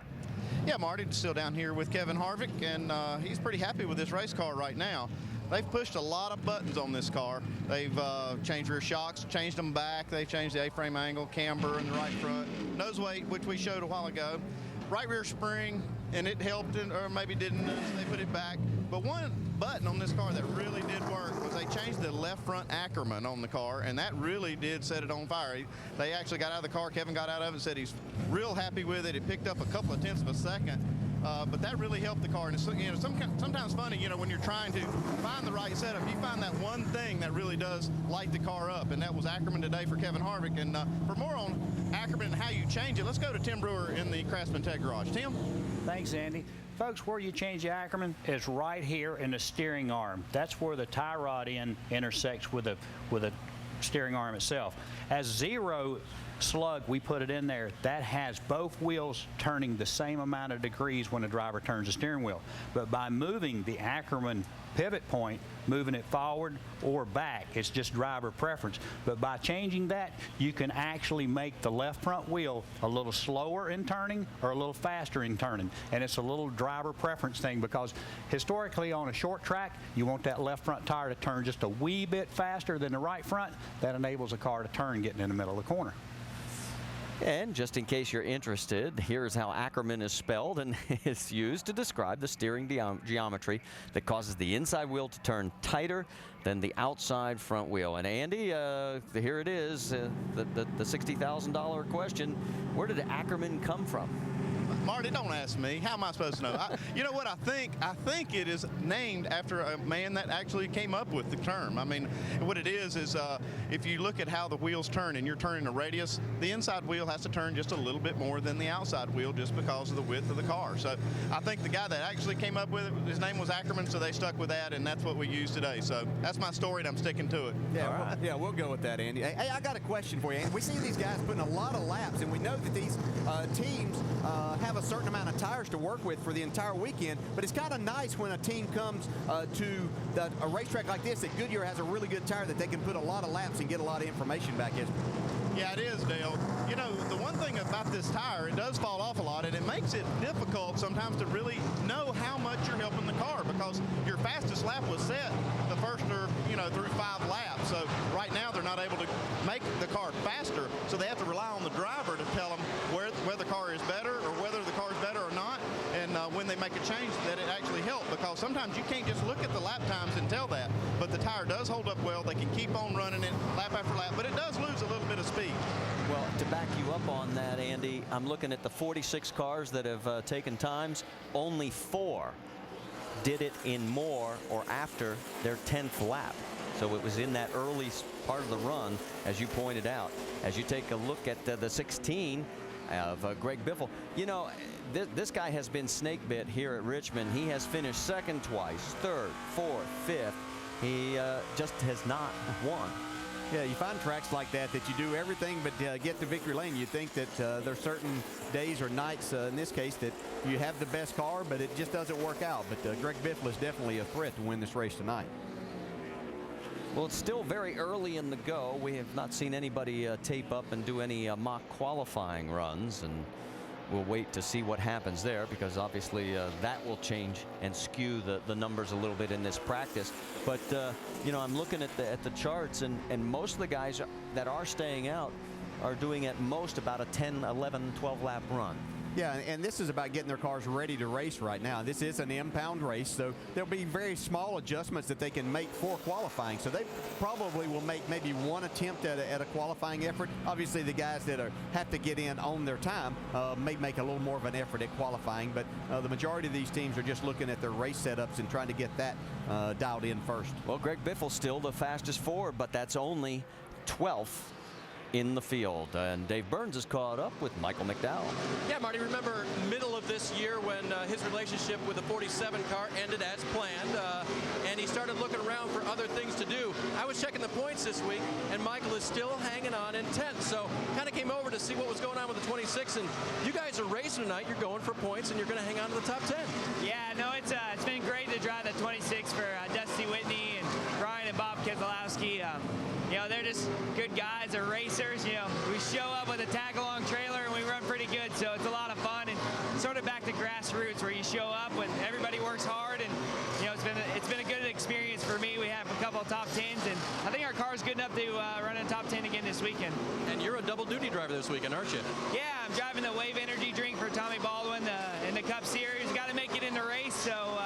Yeah, Marty, still down here with Kevin Harvick, and he's pretty happy with this race car right now. They've pushed a lot of buttons on this car. They've changed rear shocks, changed them back. They've changed the A-frame angle, camber in the right front, nose weight, which we showed a while ago, right rear spring, and it helped, or maybe didn't. They put it back. But one button on this car that really did work was they changed the left front Ackerman on the car, and that really did set it on fire. They actually got out of the car. Kevin got out of it and said he's real happy with it. It picked up a couple of tenths of a second. But that really helped the car. And it's, sometimes funny, when you're trying to find the right setup, you find that one thing that really does light the car up, and that was Ackerman today for Kevin Harvick. And for more on Ackerman and how you change it, let's go to Tim Brewer in the Craftsman Tech Garage. Tim? Thanks, Andy. Folks, where you change the Ackerman is right here in the steering arm. That's where the tie rod intersects with the steering arm itself. As zero slug, we put it in there, that has both wheels turning the same amount of degrees when the driver turns the steering wheel. But by moving the Ackerman pivot point, moving it forward or back, it's just driver preference. But by changing that, you can actually make the left front wheel a little slower in turning or a little faster in turning. And it's a little driver preference thing, because historically on a short track, you want that left front tire to turn just a wee bit faster than the right front. That enables a car to turn getting in the middle of the corner. And just in case you're interested, here's how Ackerman is spelled, and it's used to describe the steering geometry that causes the inside wheel to turn tighter than the outside front wheel. And Andy, here it is, the $60,000 question. Where did Ackerman come from? Marty, don't ask me. How am I supposed to know? You know what I think? I think it is named after a man that actually came up with the term. I mean, what it is if you look at how the wheels turn and you're turning a radius, the inside wheel has to turn just a little bit more than the outside wheel just because of the width of the car. So I think the guy that actually came up with it, his name was Ackerman, so they stuck with that, and that's what we use today. So that's my story, and I'm sticking to it. Yeah, we'll go with that, Andy. Hey, I got a question for you, Andy. We see these guys putting a lot of laps, and we know that these teams have a certain amount of tires to work with for the entire weekend, but it's kind of nice when a team comes to a racetrack like this that Goodyear has a really good tire that they can put a lot of laps and get a lot of information back, isn't it? Yeah, it is, Dale. The one thing about this tire, it does fall off a lot, and it makes it difficult sometimes to really know how much you're helping the car, because your fastest lap was set the first through 5 laps. So right now they're not able to make the car faster, so they have to rely on the driver to tell them where the car is better or whether the car is better or not. And when they make a change that it actually helped, because sometimes you can't just look at the lap times and tell that. But the tire does hold up well. They can keep on running it lap after lap, but it does lose a little bit of speed. Well, to back you up on that, Andy, I'm looking at the 46 cars that have taken times. Only 4 did it in more or after their 10th lap. So it was in that early part of the run, as you pointed out. As you take a look at the 16 of Greg Biffle, you know, this guy has been snake bit here at Richmond. He has finished second twice, third, fourth, fifth. He just has not won. Yeah, you find tracks like that you do everything but get to victory lane. You think that there's certain days or nights, in this case, that you have the best car, but it just doesn't work out. But Greg Biffle is definitely a threat to win this race tonight. Well, it's still very early in the go. We have not seen anybody tape up and do any mock qualifying runs, and we'll wait to see what happens there, because obviously that will change and skew the numbers a little bit in this practice. But you know, I'm looking at the charts, and most of the guys that are staying out are doing at most about a 10, 11, 12 lap run. Yeah, and this is about getting their cars ready to race right now. This is an impound race, so there'll be very small adjustments that they can make for qualifying. So they probably will make maybe one attempt at a qualifying effort. Obviously, the guys that have to get in on their time may make a little more of an effort at qualifying, but the majority of these teams are just looking at their race setups and trying to get that dialed in first. Well, Greg Biffle's still the fastest forward, but that's only 12th in the field, and Dave Burns is caught up with Michael McDowell. Yeah, Marty, remember middle of this year when his relationship with the 47 car ended as planned, and he started looking around for other things to do. I was checking the points this week, and Michael is still hanging on in 10th, so kind of came over to see what was going on with the 26, and you guys are racing tonight. You're going for points, and you're going to hang on to the top 10. Yeah, no, it's been great to drive the 26 for Dusty Whitney and Brian and Bob Keselowski. You know, they're just good guys. They're racers. You know, we show up with a tag-along trailer and we run pretty good, so it's a lot of fun, and sort of back to grassroots where you show up when everybody works hard, and you know, it's been a good experience for me. We have a couple of top 10s, and I think our car is good enough to run in top 10 again this weekend. And you're a double duty driver this weekend, aren't you? Yeah, I'm driving the Wave Energy drink for Tommy Baldwin in the Cup Series. Got to make it in the race, so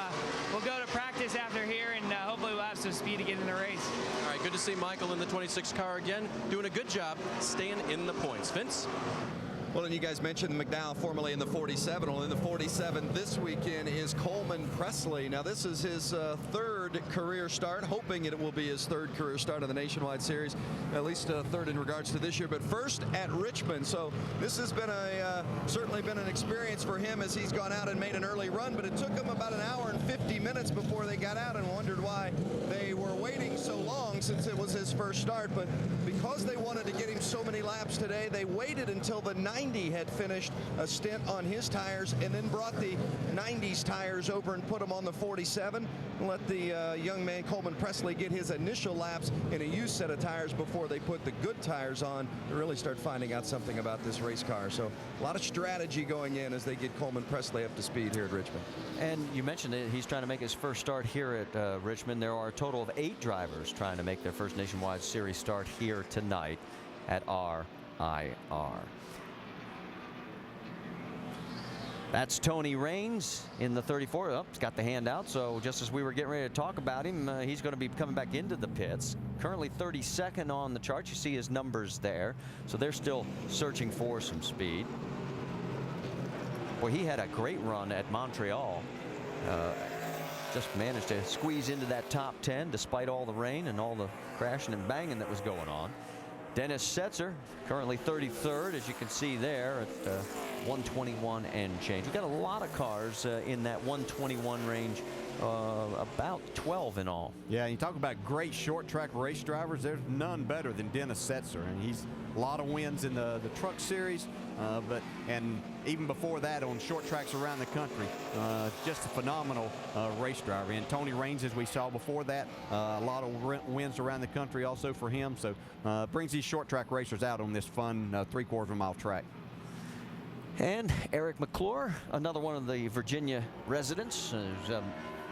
we'll go to practice after here, and hopefully we'll have some speed to get in the race. All right, good to see Michael in the 26 car again, doing a good job staying in the points. Vince? Well, and you guys mentioned McDowell formerly in the 47. Well, in the 47 this weekend is Coleman Presley. Now, this is his third career start, hoping it will be his third career start of the Nationwide Series, at least third in regards to this year, but first at Richmond. So this has been certainly been an experience for him as he's gone out and made an early run, but it took him about an hour and 50 minutes before they got out, and wondered why they were waiting so long since it was his first start. But because they wanted to get him so many laps today, they waited until the 90 had finished a stint on his tires, and then brought the 90s tires over and put them on the 47, and let the young man Coleman Presley get his initial laps in a used set of tires before they put the good tires on to really start finding out something about this race car. So a lot of strategy going in as they get Coleman Presley up to speed here at Richmond. And you mentioned it, he's trying to make his first start here at Richmond. There are a total of 8 drivers trying to make their first Nationwide Series start here tonight at RIR. That's Tony Raines in the 34. Oh, he's got the hand out, so just as we were getting ready to talk about him, he's going to be coming back into the pits. Currently 32nd on the chart. You see his numbers there. So they're still searching for some speed. Boy, he had a great run at Montreal. Just managed to squeeze into that top 10 despite all the rain and all the crashing and banging that was going on. Dennis Setzer, currently 33rd, as you can see there, at 121 and change. We've got a lot of cars in that 121 range, about 12 in all. Yeah, you talk about great short track race drivers. There's none better than Dennis Setzer, and he's a lot of wins in the truck series, and even before that on short tracks around the country. Just a phenomenal race driver. And Tony Raines, as we saw before that, a lot of wins around the country also for him. So brings these short track racers out on this fun 3/4 mile track. And Eric McClure, another one of the Virginia residents, is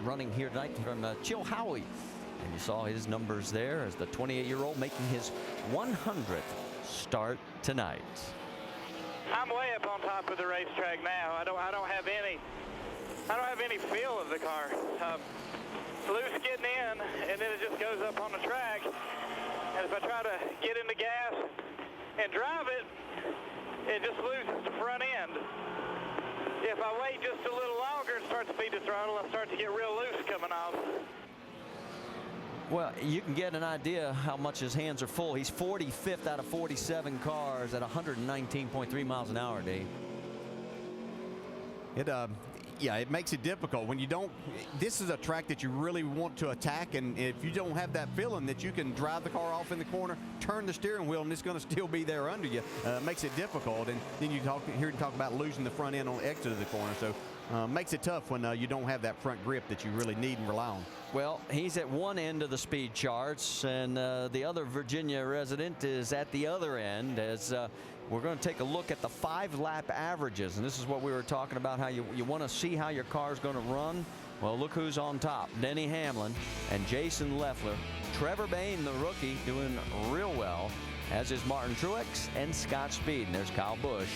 running here tonight from Chilhowie. And you saw his numbers there as the 28-year-old making his 100th start tonight. I'm way up on top of the racetrack now. I don't have any I don't have any feel of the car. It's loose getting in, and then it just goes up on the track. And if I try to get in the gas and drive it, it just loses the front end. If I wait just a little longer and start to feed the throttle, I start to get real loose coming off. Well, you can get an idea how much his hands are full. He's 45th out of 47 cars at 119.3 miles an hour, Dave. Yeah, it makes it difficult when you don't. This is a track that you really want to attack, and if you don't have that feeling that you can drive the car off in the corner, turn the steering wheel, and it's going to still be there under you, it makes it difficult. And then you hear him talk about losing the front end on the exit of the corner. So makes it tough when you don't have that front grip that you really need and rely on. Well, he's at one end of the speed charts, and the other Virginia resident is at the other end, as we're going to take a look at the 5-lap averages. And this is what we were talking about, how you want to see how your car's going to run. Well, look who's on top. Denny Hamlin and Jason Leffler. Trevor Bayne, the rookie, doing real well, as is Martin Truex and Scott Speed. And there's Kyle Busch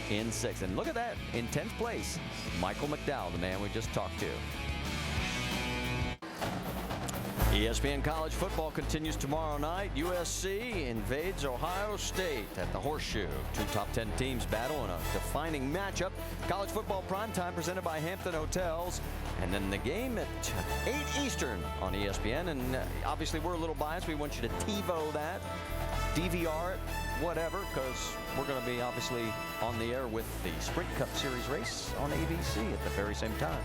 in 6th. And look at that, in 10th place, Michael McDowell, the man we just talked to. ESPN College Football continues tomorrow night. USC invades Ohio State at the Horseshoe. 2 top 10 teams battle in a defining matchup. College football primetime presented by Hampton Hotels. And then the game at 8 Eastern on ESPN. And obviously we're a little biased. We want you to TiVo that, DVR it, whatever, because we're going to be obviously on the air with the Sprint Cup Series race on ABC at the very same time.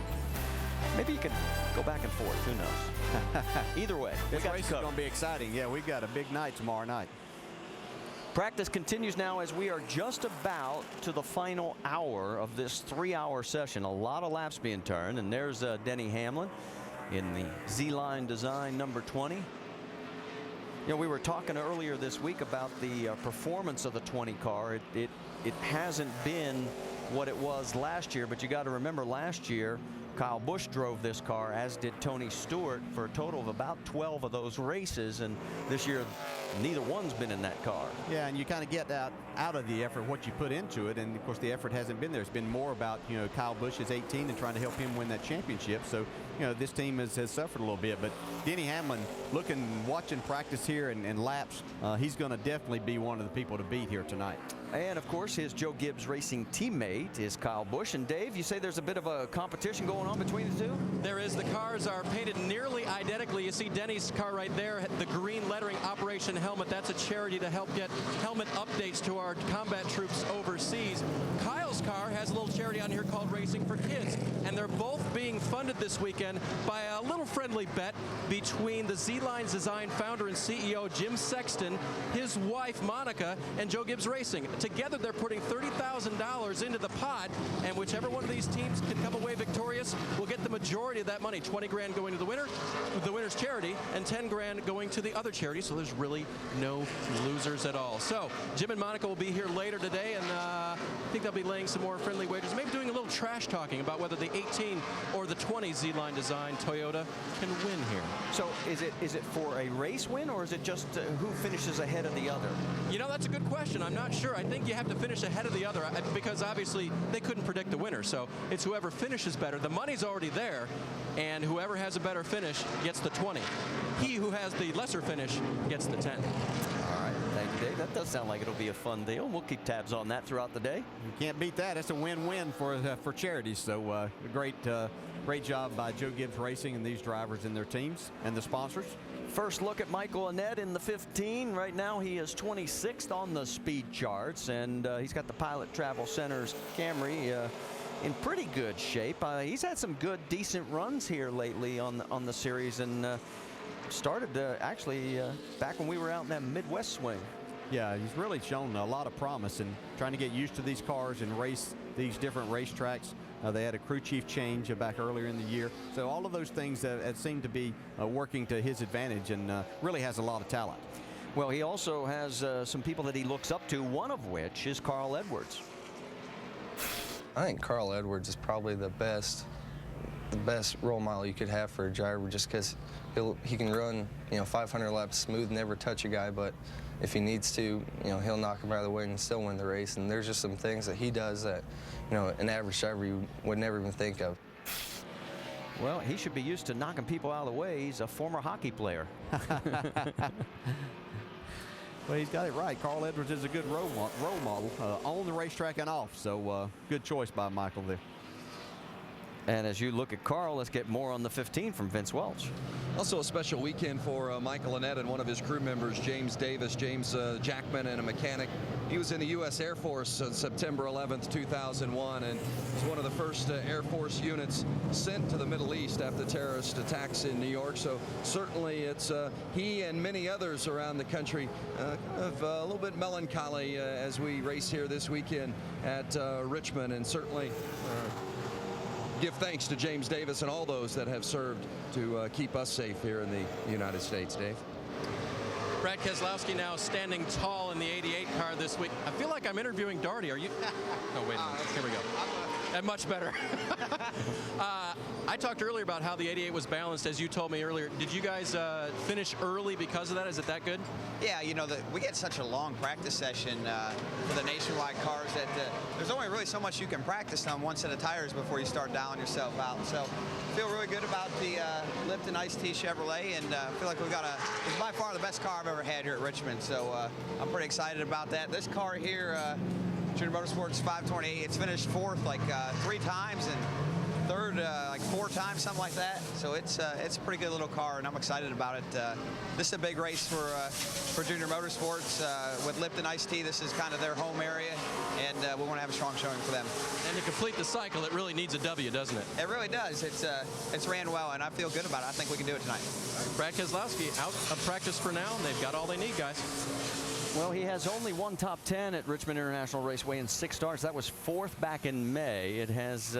Maybe you can go back and forth. Who knows? Either way, This race is going to be exciting. Yeah, we've got a big night tomorrow night. Practice continues now as we are just about to the final hour of this 3-hour session. A lot of laps being turned, and there's Denny Hamlin in the Z-Line design number 20. You know, we were talking earlier this week about the performance of the 20 car. It hasn't been what it was last year, but you got to remember last year Kyle Busch drove this car, as did Tony Stewart, for a total of about 12 of those races, and this year neither one's been in that car. Yeah, and you kind of get out of the effort what you put into it, and of course the effort hasn't been there. It's been more about, you know, Kyle Busch is 18 and trying to help him win that championship. So, you know, this team has suffered a little bit, but Denny Hamlin, watching practice here and laps, he's going to definitely be one of the people to beat here tonight. And of course his Joe Gibbs Racing teammate is Kyle Busch. And Dave, you say there's a bit of a competition going on between the two? There is. The cars are painted nearly identically. You see Denny's car right there, the green lettering Operation Helmet. That's a charity to help get helmet updates to our combat troops overseas. Kyle's car has a little charity on here called Racing for Kids, and they're both being funded this weekend by a little friendly bet between the Z-Lines Design founder and CEO Jim Sexton, his wife Monica, and Joe Gibbs Racing. Together they're putting $30,000 into the pot, and whichever one of these teams can come away victorious will get the majority of that money. 20 grand going to the winner's charity, and 10 grand going to the other charity. So there's really no losers at all. So Jim and Monica will be here later today, and I think they'll be laying some more friendly wagers, maybe doing a little trash talking about whether the 18 or the 20 Z-Line Design Toyota can win here. So is it for a race win, or is it just who finishes ahead of the other? You know, that's a good question. I'm not sure. I think you have to finish ahead of the other, because obviously they couldn't predict the winner. So it's whoever finishes better. The money's already there, and whoever has a better finish gets the 20. He who has the lesser finish gets the 10. All right, thank you, Dave. That does sound like it'll be a fun deal. We'll keep tabs on that throughout the day. You can't beat that. That's a win-win for charities. So great job by Joe Gibbs Racing and these drivers and their teams and the sponsors. First look at Michael Annett in the 15. Right now he is 26th on the speed charts, and he's got the Pilot Travel Center's Camry in pretty good shape. He's had some good, decent runs here lately on the series, and started actually back when we were out in that Midwest swing. Yeah, he's really shown a lot of promise in trying to get used to these cars and race these different racetracks. They had a crew chief change back earlier in the year. So all of those things seem to be working to his advantage, and really has a lot of talent. Well, he also has some people that he looks up to, one of which is Carl Edwards. I think Carl Edwards is probably the best role model you could have for a driver, just because he can run 500 laps smooth, never touch a guy, but if he needs to, he'll knock him out of the way and still win the race. And there's just some things that he does that an average driver would never even think of. Well, he should be used to knocking people out of the way. He's a former hockey player. Well, he's got it right. Carl Edwards is a good role model on the racetrack and off. So good choice by Michael there. And as you look at Carl, let's get more on the 15 from Vince Welch. Also a special weekend for Michael Annett and one of his crew members, James Davis. James Jackman, and a mechanic. He was in the U.S. Air Force on September 11th, 2001, and was one of the first Air Force units sent to the Middle East after terrorist attacks in New York. So certainly it's he and many others around the country of a little bit melancholy as we race here this weekend at Richmond, and certainly give thanks to James Davis and all those that have served to keep us safe here in the United States. Dave? Brad Keselowski now standing tall in the 88 car this week. I feel like I'm interviewing Darty. Are you? Oh, wait a minute. Here we go. And much better. I talked earlier about how the 88 was balanced, as you told me earlier. Did you guys finish early because of that? Is it that good? Yeah, you know, we get such a long practice session for the nationwide cars that there's only really so much you can practice on one set of tires before you start dialing yourself out. So I feel really good about the Lipton Ice T Chevrolet, and I feel like we've got it's by far the best car I've ever had here at Richmond. So I'm pretty excited about that. This car here, Junior Motorsports 528, it's finished fourth like 3 times and third like 4 times, something like that. So it's a pretty good little car, and I'm excited about it. This is a big race for Junior Motorsports with Lipton Ice T. This is kind of their home area, and we want to have a strong showing for them. And to complete the cycle, it really needs a W, doesn't it? It really does. It's ran well, and I feel good about it. I think we can do it tonight. Brad Keselowski out of practice for now. They've got all they need, guys. Well, he has only one top 10 at Richmond International Raceway in 6 starts. That was 4th back in May. It has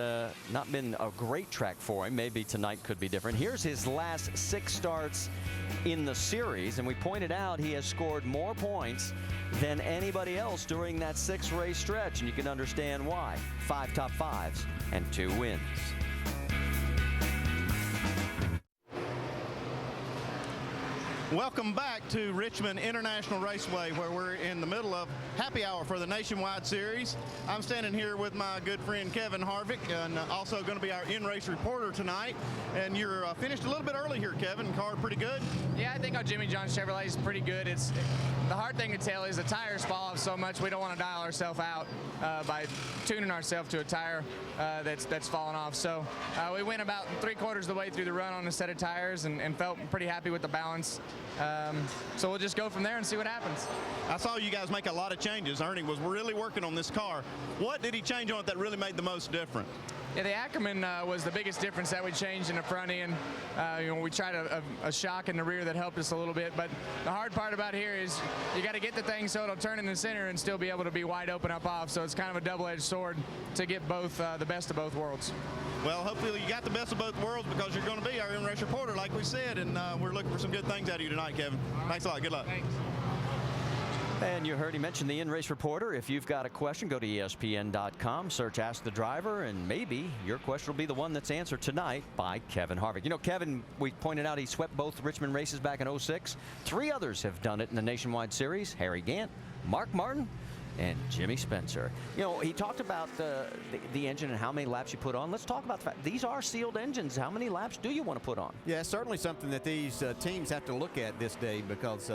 not been a great track for him. Maybe tonight could be different. Here's his last 6 starts in the series, and we pointed out he has scored more points than anybody else during that 6-race stretch, and you can understand why. 5 top 5s and 2 wins. Welcome back to Richmond International Raceway, where we're in the middle of happy hour for the Nationwide Series. I'm standing here with my good friend Kevin Harvick, and also going to be our in-race reporter tonight. And you're finished a little bit early here, Kevin. Car pretty good? Yeah, I think our Jimmy John Chevrolet is pretty good. The hard thing to tell is the tires fall off so much we don't want to dial ourselves out by tuning ourselves to a tire that's fallen off. So we went about 3/4 of the way through the run on a set of tires and felt pretty happy with the balance. So we'll just go from there and see what happens. I saw you guys make a lot of changes. Ernie was really working on this car. What did he change on it that really made the most difference? Yeah, the Ackerman was the biggest difference that we changed in the front end. We tried a shock in the rear that helped us a little bit, but the hard part about here is you got to get the thing so it'll turn in the center and still be able to be wide open up off. So it's kind of a double-edged sword to get both the best of both worlds. Well, hopefully you got the best of both worlds, because you're going to be our in-race reporter, like we said, and we're looking for some good things out of you tonight, Kevin. Thanks a lot. Good luck. Thanks. And you heard he mention the in-race reporter. If you've got a question, go to ESPN.com, search Ask the Driver, and maybe your question will be the one that's answered tonight by Kevin Harvick. You know, Kevin, we pointed out he swept both Richmond races back in '06. 3 others have done it in the Nationwide Series: Harry Gant, Mark Martin, and Jimmy Spencer. You know, he talked about the engine and how many laps you put on. Let's talk about the fact these are sealed engines. How many laps do you want to put on? Yeah, it's certainly something that these teams have to look at this day, because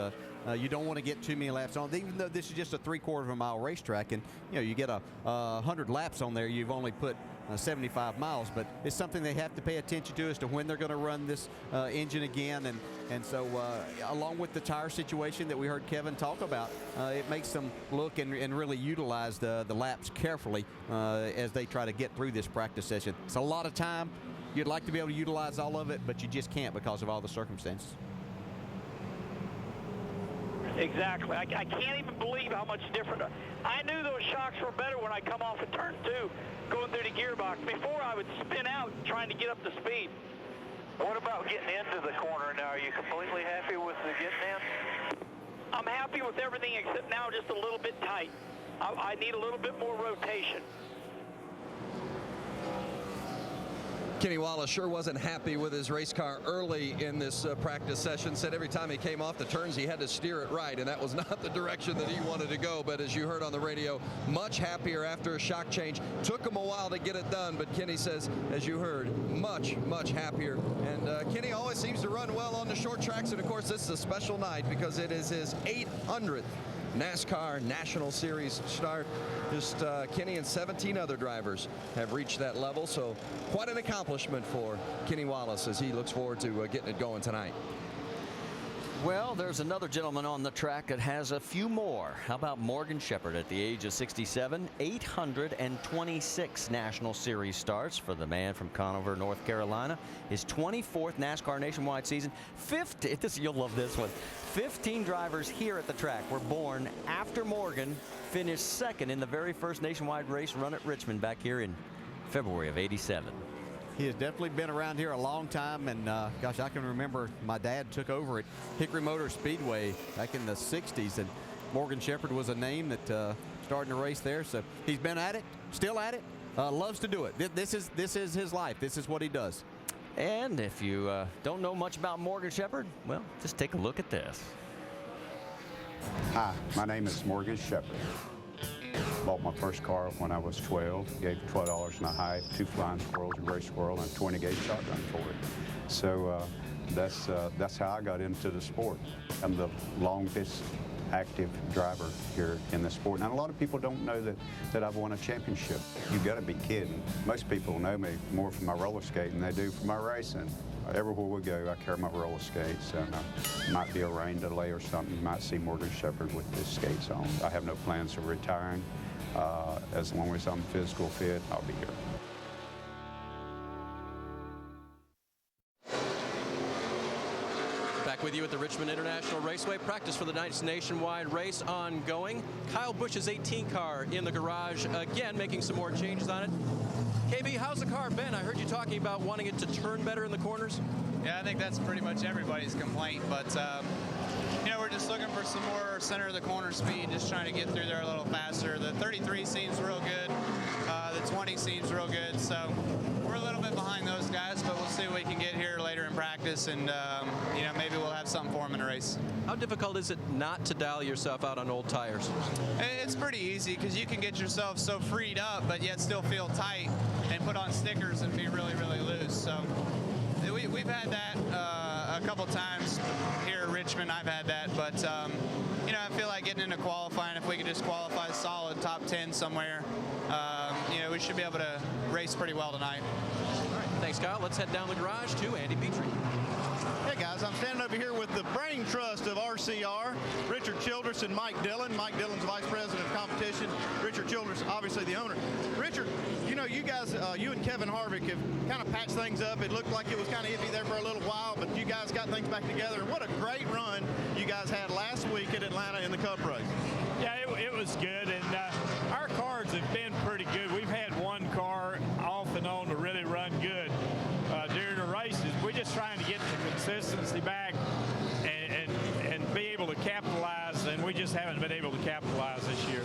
you don't want to get too many laps on. Even though this is just a 3/4 of a mile racetrack, and you get 100 laps on there, you've only put 75 miles. But it's something they have to pay attention to as to when they're going to run this engine again. And so along with the tire situation that we heard Kevin talk about, it makes them look and really utilize the laps carefully as they try to get through this practice session. It's a lot of time. You'd like to be able to utilize all of it, but you just can't because of all the circumstances. Exactly. I can't even believe how much different. I knew those shocks were better when I come off of turn 2, going through the gearbox. Before, I would spin out trying to get up to speed. What about getting into the corner now? Are you completely happy with the getting in? I'm happy with everything except now just a little bit tight. I need a little bit more rotation. Kenny Wallace sure wasn't happy with his race car early in this practice session. Said every time he came off the turns, he had to steer it right, and that was not the direction that he wanted to go. But as you heard on the radio, much happier after a shock change. Took him a while to get it done, but Kenny says, as you heard, much, much happier. And Kenny always seems to run well on the short tracks, and of course, this is a special night because it is his 800th NASCAR National Series start. Just Kenny and 17 other drivers have reached that level, so quite an accomplishment for Kenny Wallace as he looks forward to getting it going tonight. Well, there's another gentleman on the track that has a few more. How about Morgan Shepherd at the age of 67? 826 National Series starts for the man from Conover, North Carolina. His 24th NASCAR nationwide season. You'll love this one. 15 drivers here at the track were born after Morgan finished second in the very first nationwide race run at Richmond back here in February of '87. He has definitely been around here a long time, and gosh, I can remember my dad took over at Hickory Motor Speedway back in the 60s, and Morgan Shepherd was a name that started to race there. So he's been at it, still at it, loves to do it. This is his life. This is what he does. And if you don't know much about Morgan Shepherd, well, just take a look at this. Hi, my name is Morgan Shepherd. Bought my first car when I was 12, gave $12 and a half, 2 flying squirrels, a gray squirrel, and a 20-gauge shotgun for it. So that's how I got into the sport. I'm the longest active driver here in the sport. And a lot of people don't know that I've won a championship. You've got to be kidding. Most people know me more from my roller skating than they do from my racing. Everywhere we go, I carry my roller skates, and might be a rain delay or something. You might see Morgan Shepherd with his skates on. I have no plans of retiring. As long as I'm physical fit, I'll be here. Back with you at the Richmond International Raceway. Practice for the night's nationwide race ongoing. Kyle Busch's 18 car in the garage again, making some more changes on it. KB, how's the car been? I heard you talking about wanting it to turn better in the corners. Yeah, I think that's pretty much everybody's complaint, but you know, we're just looking for some more center of the corner speed, just trying to get through there a little faster. The 33 seems real good. The 20 seems real good, so we're a little bit behind those guys, but we'll see what we can get here later in practice, and you know, maybe we'll have something for them in a race. How difficult is it not to dial yourself out on old tires? It's pretty easy because you can get yourself so freed up, but yet still feel tight and put on stickers and be really, really loose. So we've had that a couple times here at Richmond. I've had that, but you know, I feel like getting into qualifying, if we could just qualify solid top 10 somewhere, you know, we should be able to race pretty well tonight. All right, thanks, Kyle. Let's head down the garage to Andy Petrie. Hey guys, I'm standing over here with the brain trust of RCR, Richard Childress and Mike Dillon. Mike Dillon's vice president of competition. Richard Childress, obviously the owner. Richard, you know, you guys, you and Kevin Harvick have kind of patched things up. It looked like it was kind of iffy there for a little while, but you guys got things back together. And what a great run you guys had last week at Atlanta in the Cup race. Yeah, it was good, and our cars have been pretty good. We've had one car off and on to really run good during the races. We're just trying to get the consistency back and be able to capitalize, and we just haven't been able to capitalize this year.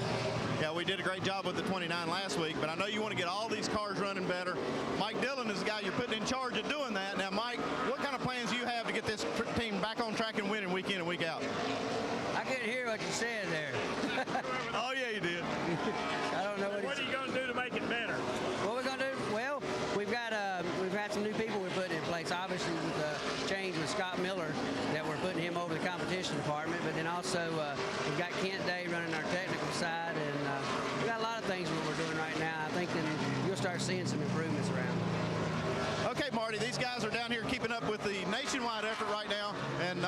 Yeah, we did a great job with the 29 last week, but I know you want to get all these cars running better. Mike Dillon is the guy you're putting in charge of doing that. Now, Mike, what kind of plans do you have to get this team back on track and winning week in and week out? I couldn't hear what you said there. Oh, yeah, you did. I don't know what are you going to do to make it better? What we're going to do? Well, we've had some new people we're putting in place. Obviously, with the change with Scott Miller, that we're putting him over the competition department. But then also, we've got Kent Day running our technical side, and we've got a lot of things that we're doing right now. I think then you'll start seeing some improvements around. Okay, Marty, these guys are down here keeping up with the nationwide effort right now and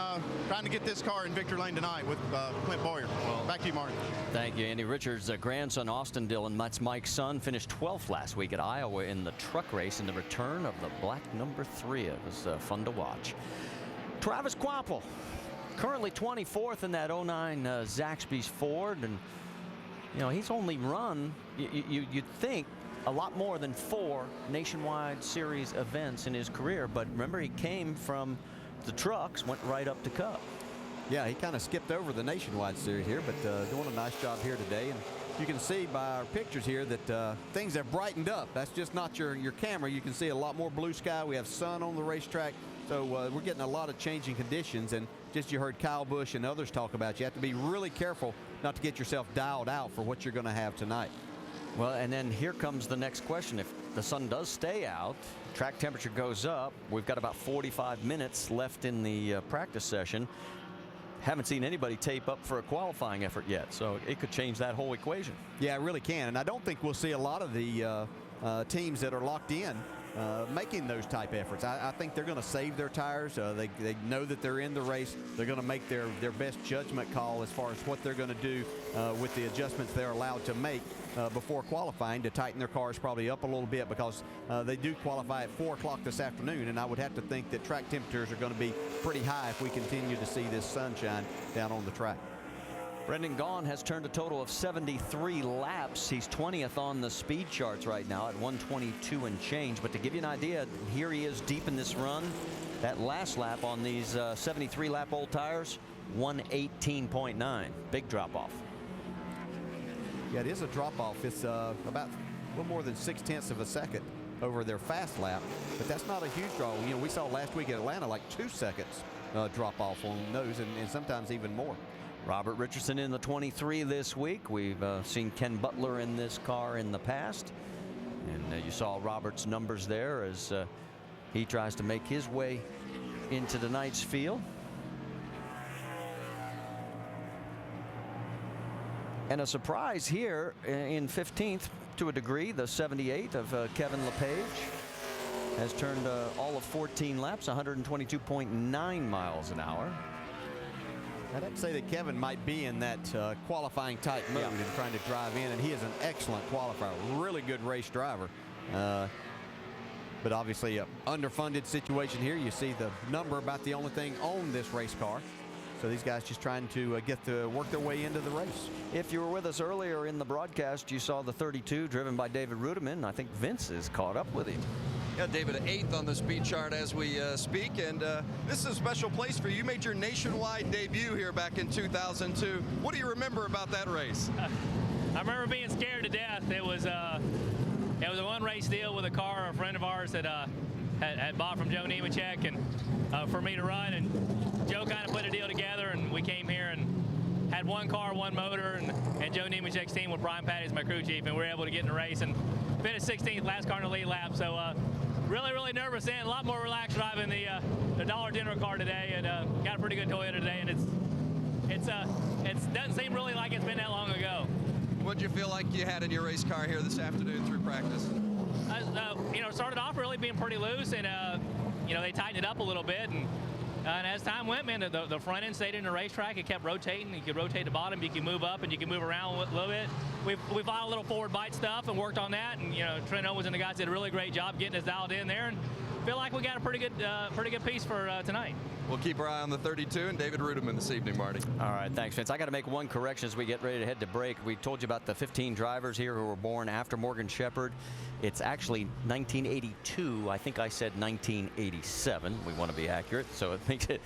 trying to get this car in victory lane tonight with Clint Boyer. Back to you, Marty. Thank you, Andy. Richard's grandson, Austin Dillon, that's Mike's son, finished 12th last week at Iowa in the truck race in the return of the black number 3. It was fun to watch. Travis Quapple, currently 24th in that 09 Zaxby's Ford, and you know, he's only run, you'd think, a lot more than 4 nationwide series events in his career, but remember, he came from the trucks, went right up to Cup. Yeah, he kind of skipped over the Nationwide Series here, but doing a nice job here today. And you can see by our pictures here that things have brightened up. That's just not your camera. You can see a lot more blue sky. We have sun on the racetrack. So we're getting a lot of changing conditions. And just you heard Kyle Busch and others talk about, you have to be really careful not to get yourself dialed out for what you're going to have tonight. Well, and then here comes the next question. If the sun does stay out, track temperature goes up, we've got about 45 minutes left in the practice session. Haven't seen anybody tape up for a qualifying effort yet, so it could change that whole equation. Yeah, it really can. And I don't think we'll see a lot of the teams that are locked in making those type efforts. I think they're going to save their tires. They know that they're in the race. They're going to make their best judgment call as far as what they're going to do with the adjustments they're allowed to make before qualifying to tighten their cars probably up a little bit, because they do qualify at 4 o'clock this afternoon, and I would have to think that track temperatures are going to be pretty high if we continue to see this sunshine down on the track. Brendan Gaughan has turned a total of 73 laps. He's 20th on the speed charts right now at 122 and change. But to give you an idea, here he is deep in this run. That last lap on these 73 lap old tires, 118.9. Big drop off. Yeah, it is a drop off. It's about a little more than 0.6 of a second over their fast lap, but that's not a huge draw. You know, we saw last week at Atlanta like 2 seconds drop off on those, and sometimes even more. Robert Richardson in the 23 this week. We've seen Ken Butler in this car in the past, and you saw Robert's numbers there as he tries to make his way into tonight's field. And a surprise here in 15th to a degree, the 78 of Kevin LePage has turned all of 14 laps, 122.9 miles an hour. I'd say that Kevin might be in that qualifying type mode and trying to drive in, and he is an excellent qualifier, really good race driver. But obviously, an underfunded situation here. You see the number about the only thing on this race car. So these guys just trying to work their way into the race. If you were with us earlier in the broadcast, you saw the 32 driven by David Rudiman. I think Vince is caught up with him. Yeah, David, 8th on the speed chart as we speak, and this is a special place for you. You made your nationwide debut here back in 2002. What do you remember about that race? I remember being scared to death. It was a one-race deal with a car a friend of ours had bought from Joe Nemechek and for me to run, and Joe kind of put a deal together, and we came here and had one car, one motor, and Joe Nemechek's team with Brian Patty as my crew chief, and we were able to get in the race and finished 16th, last car in the lead lap. So really nervous and a lot more relaxed driving the Dollar General car today, and got a pretty good Toyota today, and it doesn't seem really like it's been that long ago. What'd you feel like you had in your race car here this afternoon through practice? Started off really being pretty loose, and they tightened it up a little bit, and as time went, man, the front end stayed in the racetrack. It kept rotating. You could rotate the bottom, you can move up, and you can move around a little bit. We found a little forward bite stuff and worked on that, and Trent Owens and the guys did a really great job getting us dialed in there, and feel like we got a pretty good piece for tonight. We'll keep our eye on the 32 and David Rudiman this evening, Marty. All right, thanks, Vince. I got to make one correction as we get ready to head to break. We told you about the 15 drivers here who were born after Morgan Shepherd. It's actually 1982. I think I said 1987. We want to be accurate, so it makes it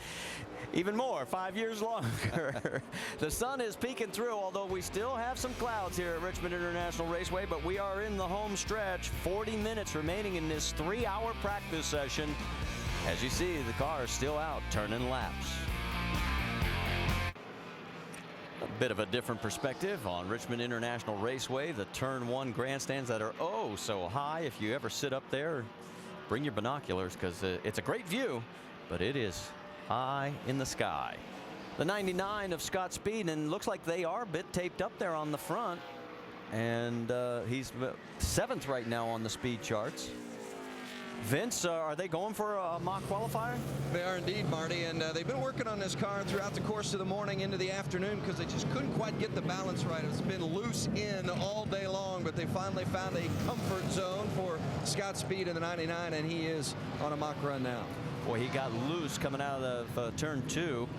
even more, 5 years longer. The sun is peeking through, although we still have some clouds here at Richmond International Raceway, but we are in the home stretch. 40 minutes remaining in this 3-hour practice session. As you see, the car is still out turning laps. A bit of a different perspective on Richmond International Raceway. The turn 1 grandstands that are oh so high. If you ever sit up there, bring your binoculars, because it's a great view, but it is high in the sky. The 99 of Scott Speed, and looks like they are a bit taped up there on the front, and he's 7th right now on the speed charts. Vince, are they going for a mock qualifier? They are indeed, Marty, and they've been working on this car throughout the course of the morning into the afternoon because they just couldn't quite get the balance right. It's been loose in all day long, but they finally found a comfort zone for Scott Speed in the 99, and he is on a mock run now. Boy, he got loose coming out of turn 2.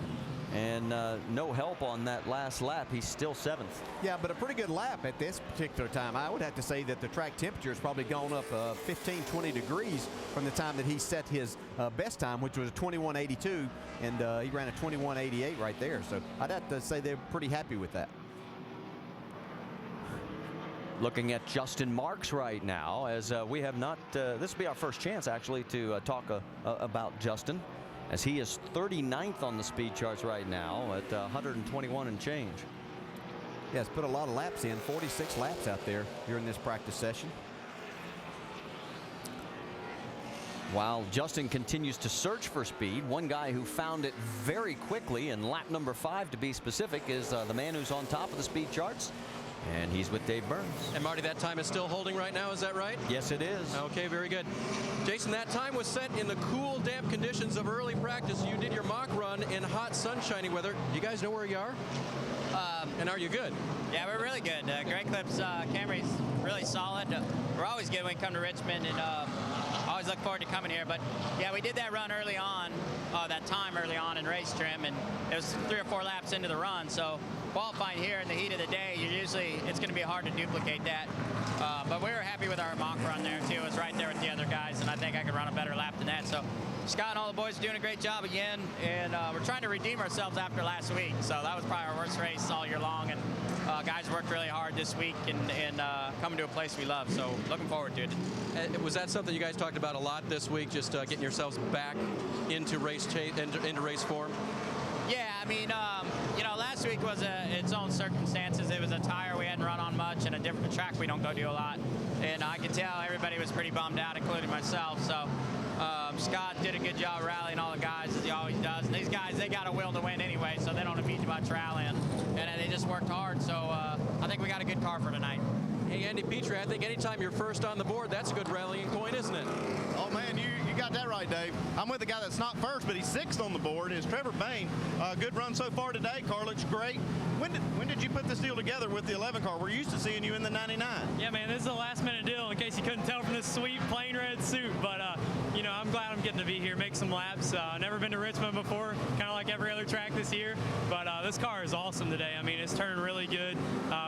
And no help on that last lap. He's still 7th. Yeah, but a pretty good lap at this particular time. I would have to say that the track temperature has probably gone up 15, 20 degrees from the time that he set his best time, which was a 21:82, and he ran a 21:88 right there. So I'd have to say they're pretty happy with that. Looking at Justin Marks right now, as we have not, this will be our first chance actually to talk about Justin, as he is 39th on the speed charts right now at 121 and change. Yes, put a lot of laps in, 46 laps out there during this practice session. While Justin continues to search for speed, one guy who found it very quickly in lap number 5 to be specific is the man who's on top of the speed charts. And he's with Dave Burns. And Marty, that time is still holding right now, is that right? Yes, it is. Okay, very good. Jason, that time was set in the cool, damp conditions of early practice. You did your mock run in hot, sunshiny weather. You guys know where you are? And are you good? Yeah, we're really good. Great Clips Camry's really solid. We're always good when we come to Richmond, and always look forward to coming here. But yeah, we did that run early on, that time early on in race trim, and it was 3 or 4 laps into the run. So qualifying here in the heat of the day, it's going to be hard to duplicate that. But we were happy with our mock run there too. It was right there with the other guys, and I think I could run a better lap than that. So Scott and all the boys are doing a great job again, and we're trying to redeem ourselves after last week. So that was probably our worst race all year long, and guys worked really hard this week and coming to a place we love. So looking forward to it. Was that something you guys talked about a lot this week, just getting yourselves back into race form? Yeah, I mean, last week was its own circumstances. It was a tire we hadn't run on much and a different track we don't go to a lot. And I could tell everybody was pretty bummed out, including myself. So Scott did a good job rallying all the guys, as he always does. And these guys, they got a will to win anyway, so they don't impede much rallying. And they just worked hard. So I think we got a good car for tonight. Hey, Andy Petrie, I think anytime you're first on the board, that's a good rallying point, isn't it? Oh, man, you got that right, Dave. I'm with a guy that's not first, but he's 6th on the board. Is Trevor Bain. Good run so far today. Car looks great. When did you put this deal together with the 11 car? We're used to seeing you in the 99. Yeah, man, this is a last-minute deal, in case you couldn't tell from this sweet plain red suit. But, I'm glad I'm getting to be here, make some laps. Never been to Richmond before, kind of like every other track this year. But this car is awesome today. I mean, it's turning really good.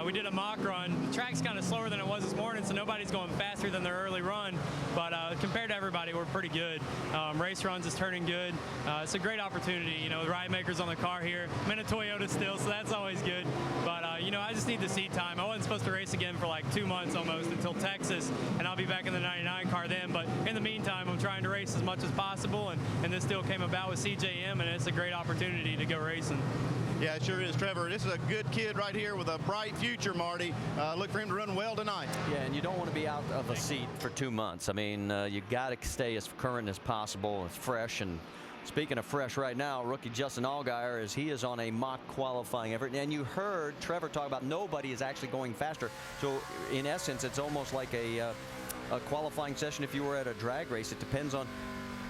We did a mock run. The track's kind of slower than it was this morning, so nobody's going faster than their early run. But compared to everybody, we're pretty good. Race runs is turning good. It's a great opportunity. The ride makers on the car here. I'm in a Toyota still, so that's always good. But, I just need the seat time. I wasn't supposed to race again for like 2 months almost until Texas, and I'll be back in the 99 car then. But in the meantime, I'm trying to race as much as possible, and this deal came about with CJM, and it's a great opportunity to go racing. Yeah, it sure is, Trevor. This is a good kid right here with a bright future, Marty. Look for him to run well tonight. Yeah, and you don't want to be out of a seat for 2 months. I mean, you got to stay as current as possible, as fresh. And speaking of fresh right now, rookie Justin Allgaier, as he is on a mock qualifying effort. And you heard Trevor talk about nobody is actually going faster. So in essence, it's almost like a qualifying session if you were at a drag race. It depends on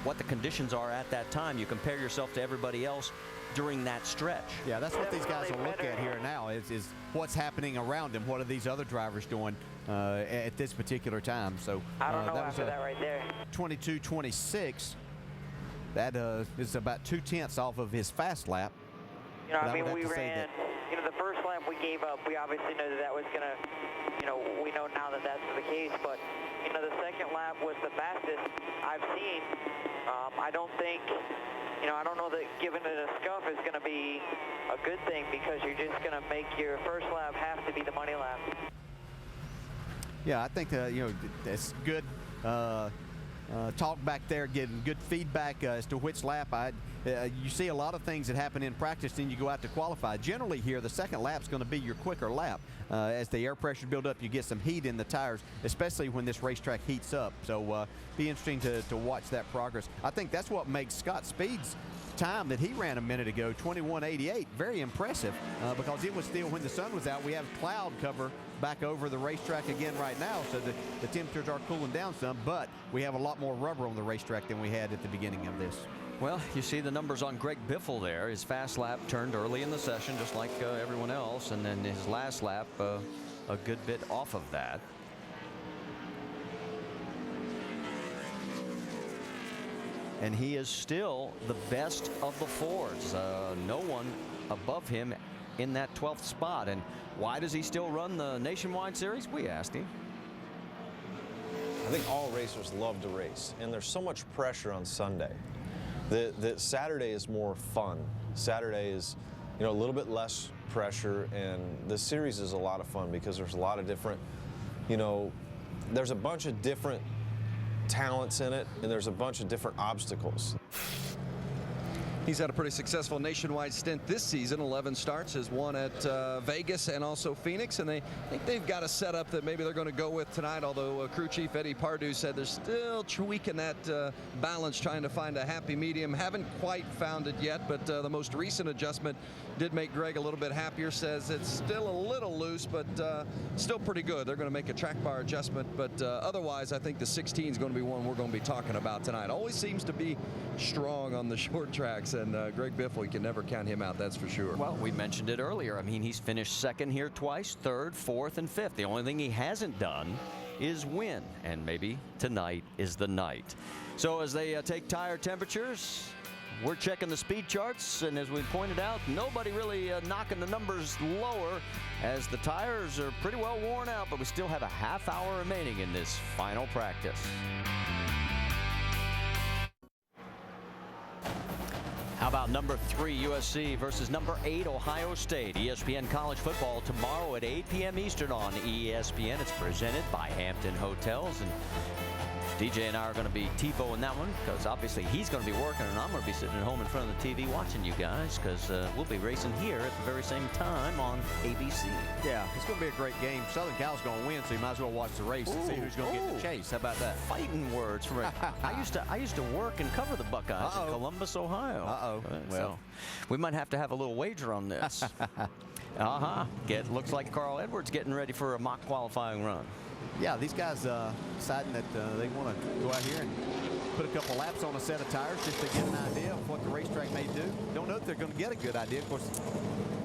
what the conditions are at that time. You compare yourself to everybody else during that stretch. Yeah, that's what these guys will look at here now is what's happening around them. What are these other drivers doing at this particular time? So I don't know that after was that right there. 22:26. That is about 2/10 off of his fast lap. I mean, we ran, the first lap we gave up. We obviously know that was going to, we know now that that's the case. But, the second lap was the fastest I've seen. I don't think, I don't know that giving it a scuff is going to be a good thing, because you're just going to make your first lap have to be the money lap. Yeah, I think, it's good talk back there, getting good feedback as to which lap. You see a lot of things that happen in practice, then you go out to qualify. Generally here, the second lap's going to be your quicker lap. As the air pressure build up, you get some heat in the tires, especially when this racetrack heats up. So be interesting to watch that progress. I think that's what makes Scott Speed's time that he ran a minute ago, 21:88, very impressive, because it was still when the sun was out. We have cloud cover back over the racetrack again right now, so the temperatures are cooling down some, but we have a lot more rubber on the racetrack than we had at the beginning of this. Well, you see the numbers on Greg Biffle there. His fast lap turned early in the session, just like everyone else, and then his last lap a good bit off of that. and he is still the best of the Fords. No one above him in that 12th spot. And why does he still run the Nationwide Series? We asked him. I think all racers love to race, and there's so much pressure on Sunday. The Saturday is more fun. Saturday is, a little bit less pressure, and the series is a lot of fun because there's a lot of different, there's a bunch of different talents in it, and there's a bunch of different obstacles. He's had a pretty successful nationwide stint this season. 11 starts, has won at Vegas and also Phoenix, and they think they've got a setup that maybe they're going to go with tonight, although crew chief Eddie Pardue said they're still tweaking that balance, trying to find a happy medium. Haven't quite found it yet, but the most recent adjustment did make Greg a little bit happier. Says it's still a little loose, but still pretty good. They're going to make a track bar adjustment, but otherwise I think the 16 is going to be one we're going to be talking about tonight. Always seems to be strong on the short tracks, and Greg Biffle, you can never count him out, that's for sure. Well, we mentioned it earlier. I mean, he's finished second here twice, third, fourth, and fifth. The only thing he hasn't done is win, and maybe tonight is the night. So as they take tire temperatures, we're checking the speed charts, and as we pointed out, nobody really knocking the numbers lower as the tires are pretty well worn out, but we still have a half hour remaining in this final practice. How about number 3 USC versus number 8 Ohio State? ESPN College Football tomorrow at 8 p.m. Eastern on ESPN. It's presented by Hampton Hotels, and DJ and I are going to be TiVoing that one because obviously he's going to be working and I'm going to be sitting at home in front of the TV watching you guys because we'll be racing here at the very same time on ABC. Yeah, it's going to be a great game. Southern Cal's going to win, so you might as well watch the race and see who's going to get the chase. How about that? Fighting words from it. I used to work and cover the Buckeyes in Columbus, Ohio. Well, we might have to have a little wager on this. Looks like Carl Edwards getting ready for a mock qualifying run. Yeah, these guys deciding that they want to go out here and put a couple laps on a set of tires just to get an idea of what the racetrack may do. Don't know if they're going to get a good idea. Of course,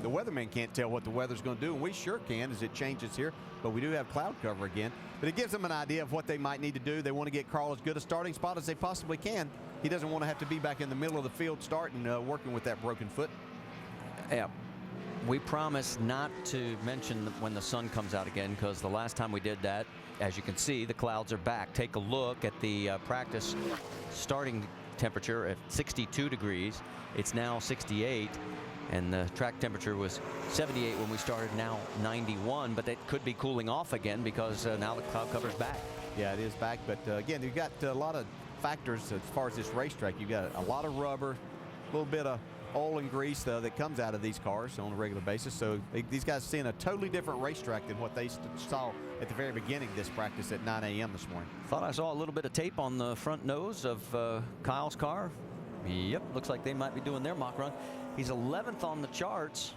the weatherman can't tell what the weather's going to do, and we sure can as it changes here, but we do have cloud cover again. But it gives them an idea of what they might need to do. They want to get Carl as good a starting spot as they possibly can. He doesn't want to have to be back in the middle of the field starting, working with that broken foot. Yeah. We promise not to mention when the sun comes out again because the last time we did that, as you can see, the clouds are back. Take a look at the practice starting temperature at 62 degrees. It's now 68, and the track temperature was 78 when we started, now 91, but that could be cooling off again because now the cloud cover's back. Yeah, it is back, but again, you've got a lot of factors as far as this racetrack. You've got a lot of rubber, a little bit of oil and grease that comes out of these cars on a regular basis. So these guys seeing a totally different racetrack than what they saw at the very beginning of this practice at 9 a.m. this morning. Thought I saw a little bit of tape on the front nose of Kyle's car. Yep, looks like they might be doing their mock run. He's 11th on the charts.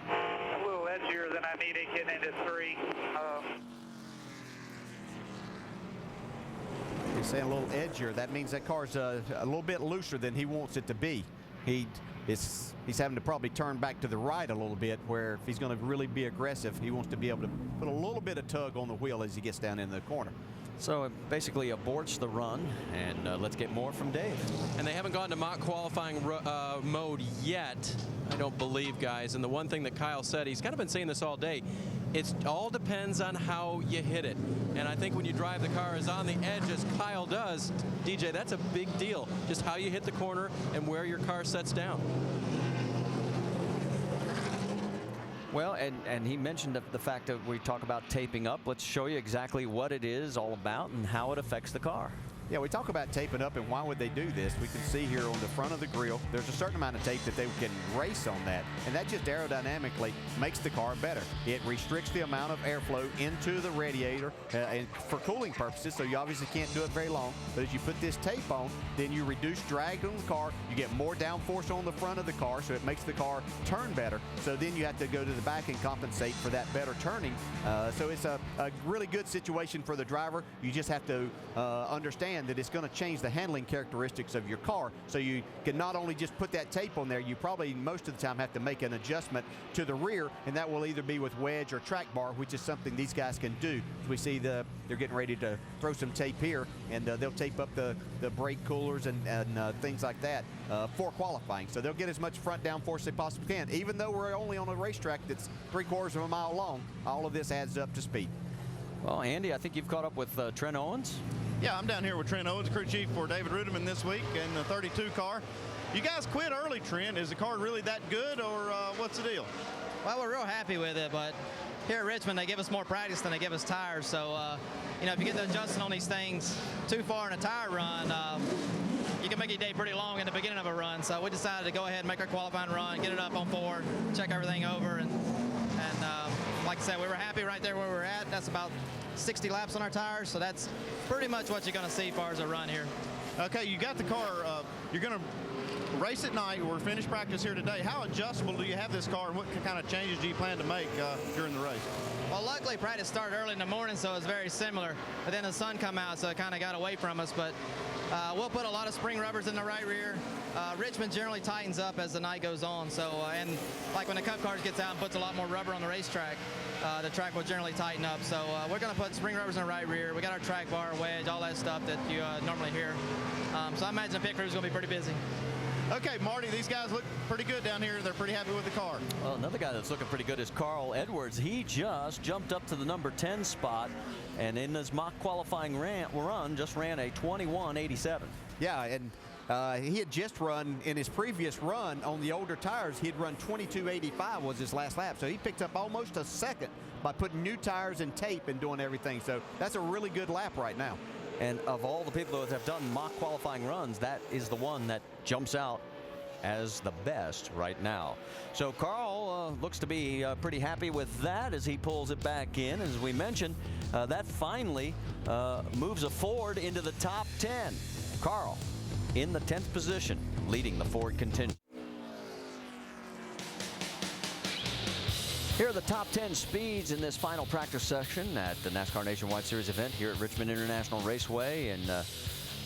A little edgier than I needed getting into 3. He's saying a little edgier. That means that car's a little bit looser than he wants it to be. He's having to probably turn back to the right a little bit, where if he's going to really be aggressive, he wants to be able to put a little bit of tug on the wheel as he gets down in the corner. So it basically aborts the run, and let's get more from Dave. And they haven't gone to mock qualifying mode yet, I don't believe, guys. And the one thing that Kyle said, he's kind of been saying this all day, it all depends on how you hit it. And I think when you drive the car as on the edge as Kyle does, DJ, that's a big deal. Just how you hit the corner and where your car sets down. Well, and he mentioned the fact that we talk about taping up. Let's show you exactly what it is all about and how it affects the car. Yeah, we talk about taping up and why would they do this. We can see here on the front of the grille, there's a certain amount of tape that they can race on that, and that just aerodynamically makes the car better. It restricts the amount of airflow into the radiator and for cooling purposes, so you obviously can't do it very long. But as you put this tape on, then you reduce drag on the car, you get more downforce on the front of the car, so it makes the car turn better. So then you have to go to the back and compensate for that better turning. So it's a really good situation for the driver. You just have to understand understand that it's going to change the handling characteristics of your car. So you can not only just put that tape on there, you probably most of the time have to make an adjustment to the rear, and that will either be with wedge or track bar, which is something these guys can do. We see they're getting ready to throw some tape here, and they'll tape up the brake coolers and things like that for qualifying. So they'll get as much front downforce as they possibly can. Even though we're only on a racetrack that's 3/4 of a mile long, all of this adds up to speed. Well, Andy, I think you've caught up with Trent Owens. Yeah, I'm down here with Trent Owens, crew chief for David Rudiman this week in the 32 car. You guys quit early, Trent. Is the car really that good, or what's the deal? Well, we're real happy with it, but here at Richmond, they give us more practice than they give us tires. So, you know, if you get to adjusting on these things too far in a tire run, you can make your day pretty long in the beginning of a run. So we decided to go ahead and make our qualifying run, get it up on 4, check everything over, and like I said, we were happy right there where we're at. That's about 60 laps on our tires, so that's pretty much what you're going to see as far as a run here. Okay, you got the car. You're going to race at night. We're finished practice here today. How adjustable do you have this car, and what kind of changes do you plan to make during the race? Well, luckily practice started early in the morning, so it's very similar. But then the sun come out, so it kind of got away from us. But we'll put a lot of spring rubbers in the right rear. Richmond generally tightens up as the night goes on. So, and like when the Cup cars gets out and puts a lot more rubber on the racetrack, the track will generally tighten up. So we're going to put spring rubbers in the right rear. We got our track bar, wedge, all that stuff that you normally hear. So I imagine the pit crew is going to be pretty busy. Okay, Marty, these guys look pretty good down here. They're pretty happy with the car. Well, another guy that's looking pretty good is Carl Edwards. He just jumped up to the number 10 spot, and in his mock qualifying run, just ran a 21.87. Yeah, and he had just run in his previous run on the older tires. He had run 22.85 was his last lap, so he picked up almost a second by putting new tires and tape and doing everything. So that's a really good lap right now. And of all the people that have done mock qualifying runs, that is the one that jumps out as the best right now. So Carl looks to be pretty happy with that as he pulls it back in. As we mentioned, that finally moves a Ford into the top 10. Carl in the 10th position, leading the Ford contingent. Here are the top 10 speeds in this final practice session at the NASCAR Nationwide Series event here at Richmond International Raceway. And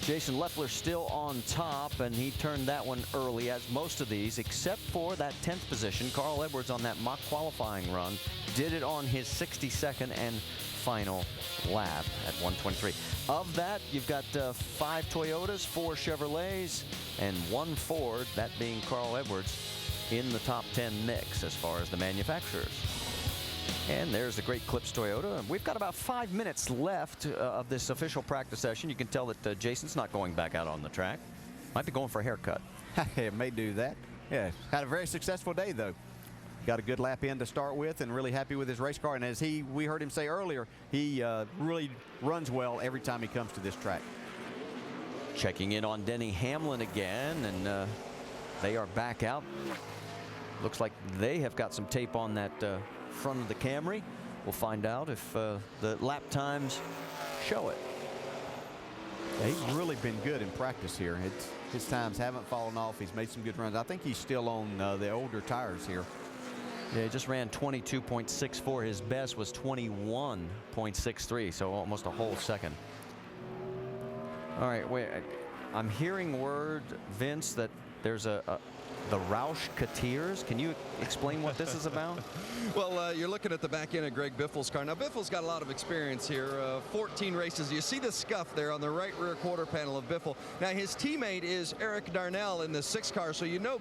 Jason Leffler still on top, and he turned that one early, as most of these, except for that 10th position. Carl Edwards on that mock qualifying run did it on his 62nd and final lap at 1:23. Of that, you've got 5 Toyotas, 4 Chevrolets, and 1 Ford, that being Carl Edwards, in the top 10 mix as far as the manufacturers. And there's the Great Clips Toyota. We've got about 5 minutes left of this official practice session. You can tell that Jason's not going back out on the track. Might be going for a haircut. It may do that. Yeah, had a very successful day, though. Got a good lap in to start with, and really happy with his race car. And as we heard him say earlier, he really runs well every time he comes to this track. Checking in on Denny Hamlin again, and they are back out. Looks like they have got some tape on that front of the Camry. We'll find out if the lap times show it. Yeah, he's really been good in practice here. His times haven't fallen off. He's made some good runs. I think he's still on the older tires here. Yeah, he just ran 22.64. His best was 21.63, so almost a whole second. All right, wait. I'm hearing word, Vince, that there's the Roush Kateers. Can you explain what this is about? Well, you're looking at the back end of Greg Biffle's car. Now, Biffle's got a lot of experience here, 14 races. You see the scuff there on the right rear quarter panel of Biffle. Now, his teammate is Eric Darnell in the 6 car, so you know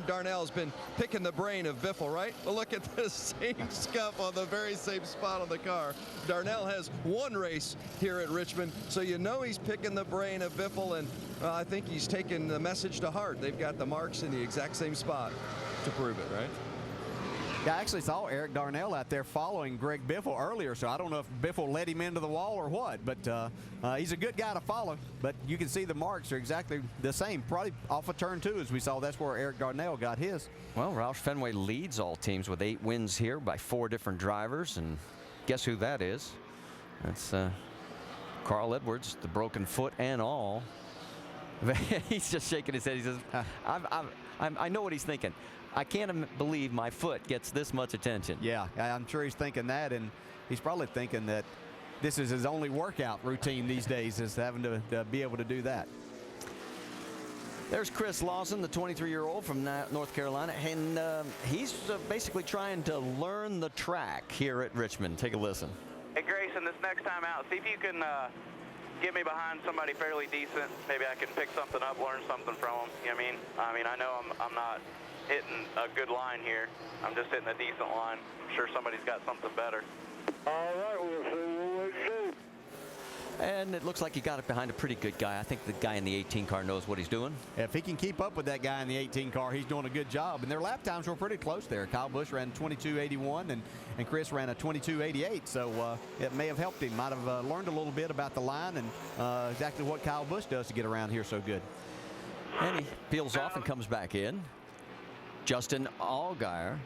Darnell's been picking the brain of Biffle, right? Well, look at the same scuff on the very same spot on the car. Darnell has 1 race here at Richmond, so you know he's picking the brain of Biffle, and I think he's taken the message to heart. They've got the marks in the exact same spot to prove it, right? Yeah, I actually saw Eric Darnell out there following Greg Biffle earlier, so I don't know if Biffle led him into the wall or what, but he's a good guy to follow. But you can see the marks are exactly the same, probably off of turn 2 as we saw. That's where Eric Darnell got his. Well, Roush Fenway leads all teams with 8 wins here by 4 different drivers, and guess who that is? That's Carl Edwards, the broken foot and all. He's just shaking his head. He says, I know what he's thinking. I can't believe my foot gets this much attention. Yeah, I'm sure he's thinking that, and he's probably thinking that this is his only workout routine these days, is having to be able to do that. There's Chris Lawson, the 23-year-old from North Carolina, and he's basically trying to learn the track here at Richmond. Take a listen. Hey, Grayson, this next time out, see if you can get me behind somebody fairly decent. Maybe I can pick something up, learn something from them. You know what I mean? I mean, I know I'm not hitting a good line here. I'm just hitting a decent line. I'm sure somebody's got something better. All right, we'll see what we can do. And it looks like he got it behind a pretty good guy. I think the guy in the 18 car knows what he's doing. If he can keep up with that guy in the 18 car, he's doing a good job. And their lap times were pretty close there. Kyle Busch ran 22.81 and Chris ran a 22.88. So it may have helped him. Might have learned a little bit about the line and exactly what Kyle Busch does to get around here so good. And he peels off and comes back in. Justin Allgaier,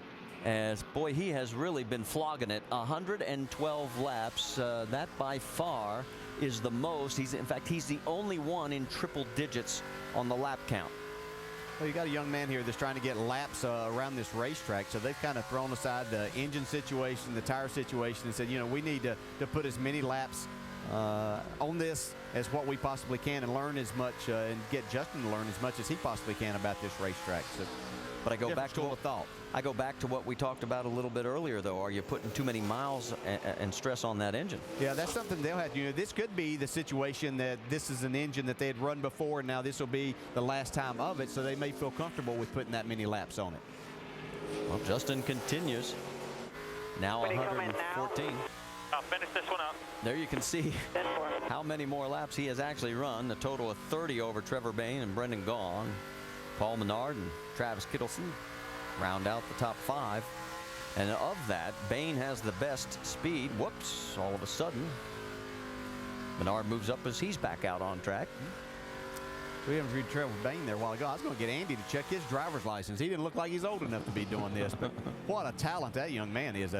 as boy, he has really been flogging it. 112 laps. That by far is the most. In fact, he's the only one in triple digits on the lap count. Well, you got a young man here that's trying to get laps around this racetrack, so they've kind of thrown aside the engine situation, the tire situation, and said, you know, we need to put as many laps on this as what we possibly can and learn as much and get Justin to learn as much as he possibly can about this racetrack. So, but I go back to what we talked about a little bit earlier, though. Are you putting too many miles and stress on that engine? Yeah, that's something they'll have to. You know, this could be the situation that this is an engine that they had run before, and now this will be the last time of it, so they may feel comfortable with putting that many laps on it. Well, Justin continues. Now 114. I'll finish this one up. There you can see how many more laps he has actually run. A total of 30 over Trevor Bayne and Brendan Gaughan. Paul Menard and Travis Kittleson round out the top 5. And of that, Bayne has the best speed. Whoops, all of a sudden. Menard moves up as he's back out on track. We haven't viewed Trevor Bayne there a while ago. I was going to get Andy to check his driver's license. He didn't look like he's old enough to be doing this. But what a talent that young man is.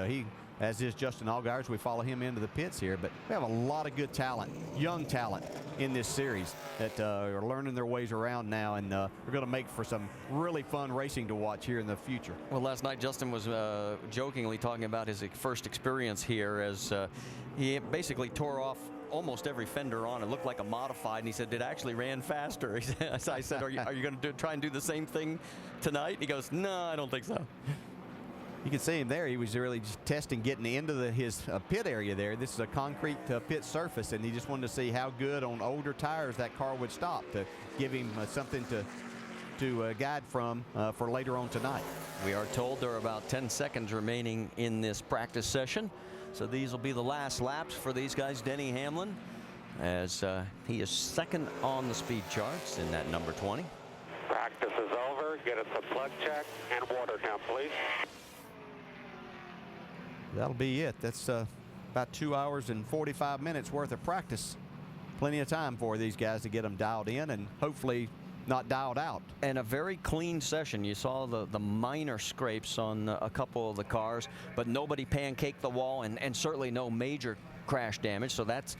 As is Justin Allgaier, as we follow him into the pits here. But we have a lot of good talent, young talent in this series that are learning their ways around now, and we're going to make for some really fun racing to watch here in the future. Well, last night Justin was jokingly talking about his first experience here as he basically tore off almost every fender on. It looked like a modified, and he said it actually ran faster. I said, are you going to try and do the same thing tonight? He goes, no, I don't think so. You can see him there. He was really just testing getting into his pit area there. This is a concrete pit surface, and he just wanted to see how good on older tires that car would stop to give him something to guide from for later on tonight. We are told there are about 10 seconds remaining in this practice session. So these will be the last laps for these guys. Denny Hamlin, as he is second on the speed charts in that number 20. Practice is over. Get us a plug check and water count, please. That'll be it. That's about 2 hours and 45 minutes worth of practice. Plenty of time for these guys to get them dialed in and hopefully not dialed out. And a very clean session. You saw the minor scrapes on a couple of the cars, but nobody pancaked the wall and certainly no major crash damage. So that's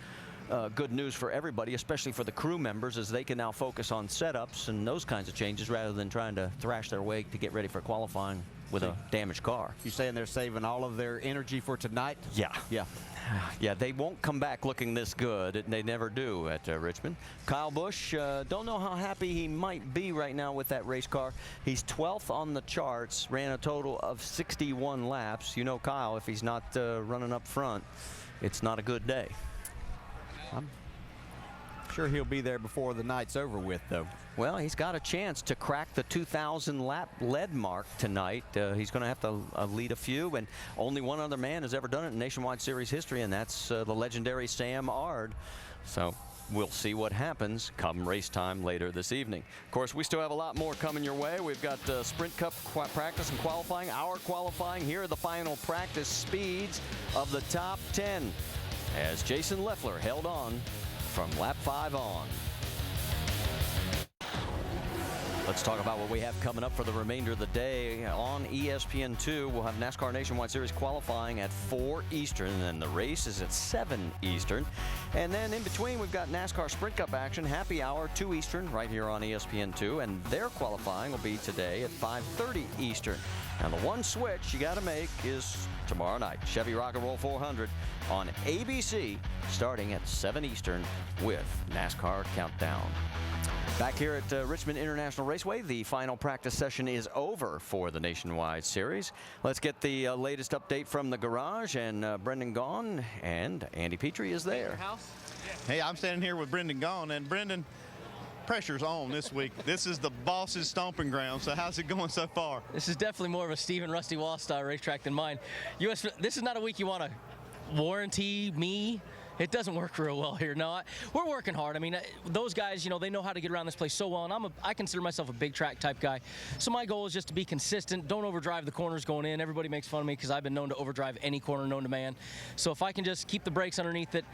good news for everybody, especially for the crew members, as they can now focus on setups and those kinds of changes rather than trying to thrash their way to get ready for qualifying with a damaged car. You saying they're saving all of their energy for tonight? Yeah. Yeah, they won't come back looking this good. They never do at Richmond. Kyle Busch, don't know how happy he might be right now with that race car. He's 12th on the charts, ran a total of 61 laps. You know, Kyle, if he's not running up front, it's not a good day. I'm sure he'll be there before the night's over with, though. Well, he's got a chance to crack the 2,000 lap lead mark tonight. He's going to have to lead a few, and only one other man has ever done it in Nationwide Series history, and that's the legendary Sam Ard. So we'll see what happens come race time later this evening. Of course, we still have a lot more coming your way. We've got Sprint Cup practice and qualifying, our qualifying. Here are the final practice speeds of the top 10 as Jason Leffler held on from lap 5 on. Let's talk about what we have coming up for the remainder of the day. On ESPN2, we'll have NASCAR Nationwide Series qualifying at 4 Eastern, and then the race is at 7 Eastern. And then in between, we've got NASCAR Sprint Cup action, happy hour, 2 Eastern, right here on ESPN2, and their qualifying will be today at 5:30 Eastern. Now, the one switch you got to make is tomorrow night, Chevy Rock and Roll 400 on ABC, starting at 7 Eastern with NASCAR Countdown. Back here at Richmond International Raceway, the final practice session is over for the Nationwide Series. Let's get the latest update from the garage, and Brendan Gaughan and Andy Petrie is there. Hey, I'm standing here with Brendan Gaughan, and Brendan, pressure's on this week. This is the boss's stomping ground, so how's it going so far? This is definitely more of a Stephen Rusty Wallace style racetrack than mine. This is not a week you want to warranty me. It doesn't work real well here. No, we're working hard. I mean, those guys, you know, they know how to get around this place so well, and I consider myself a big track type guy. So my goal is just to be consistent, don't overdrive the corners going in. Everybody makes fun of me because I've been known to overdrive any corner known to man. So if I can just keep the brakes underneath it,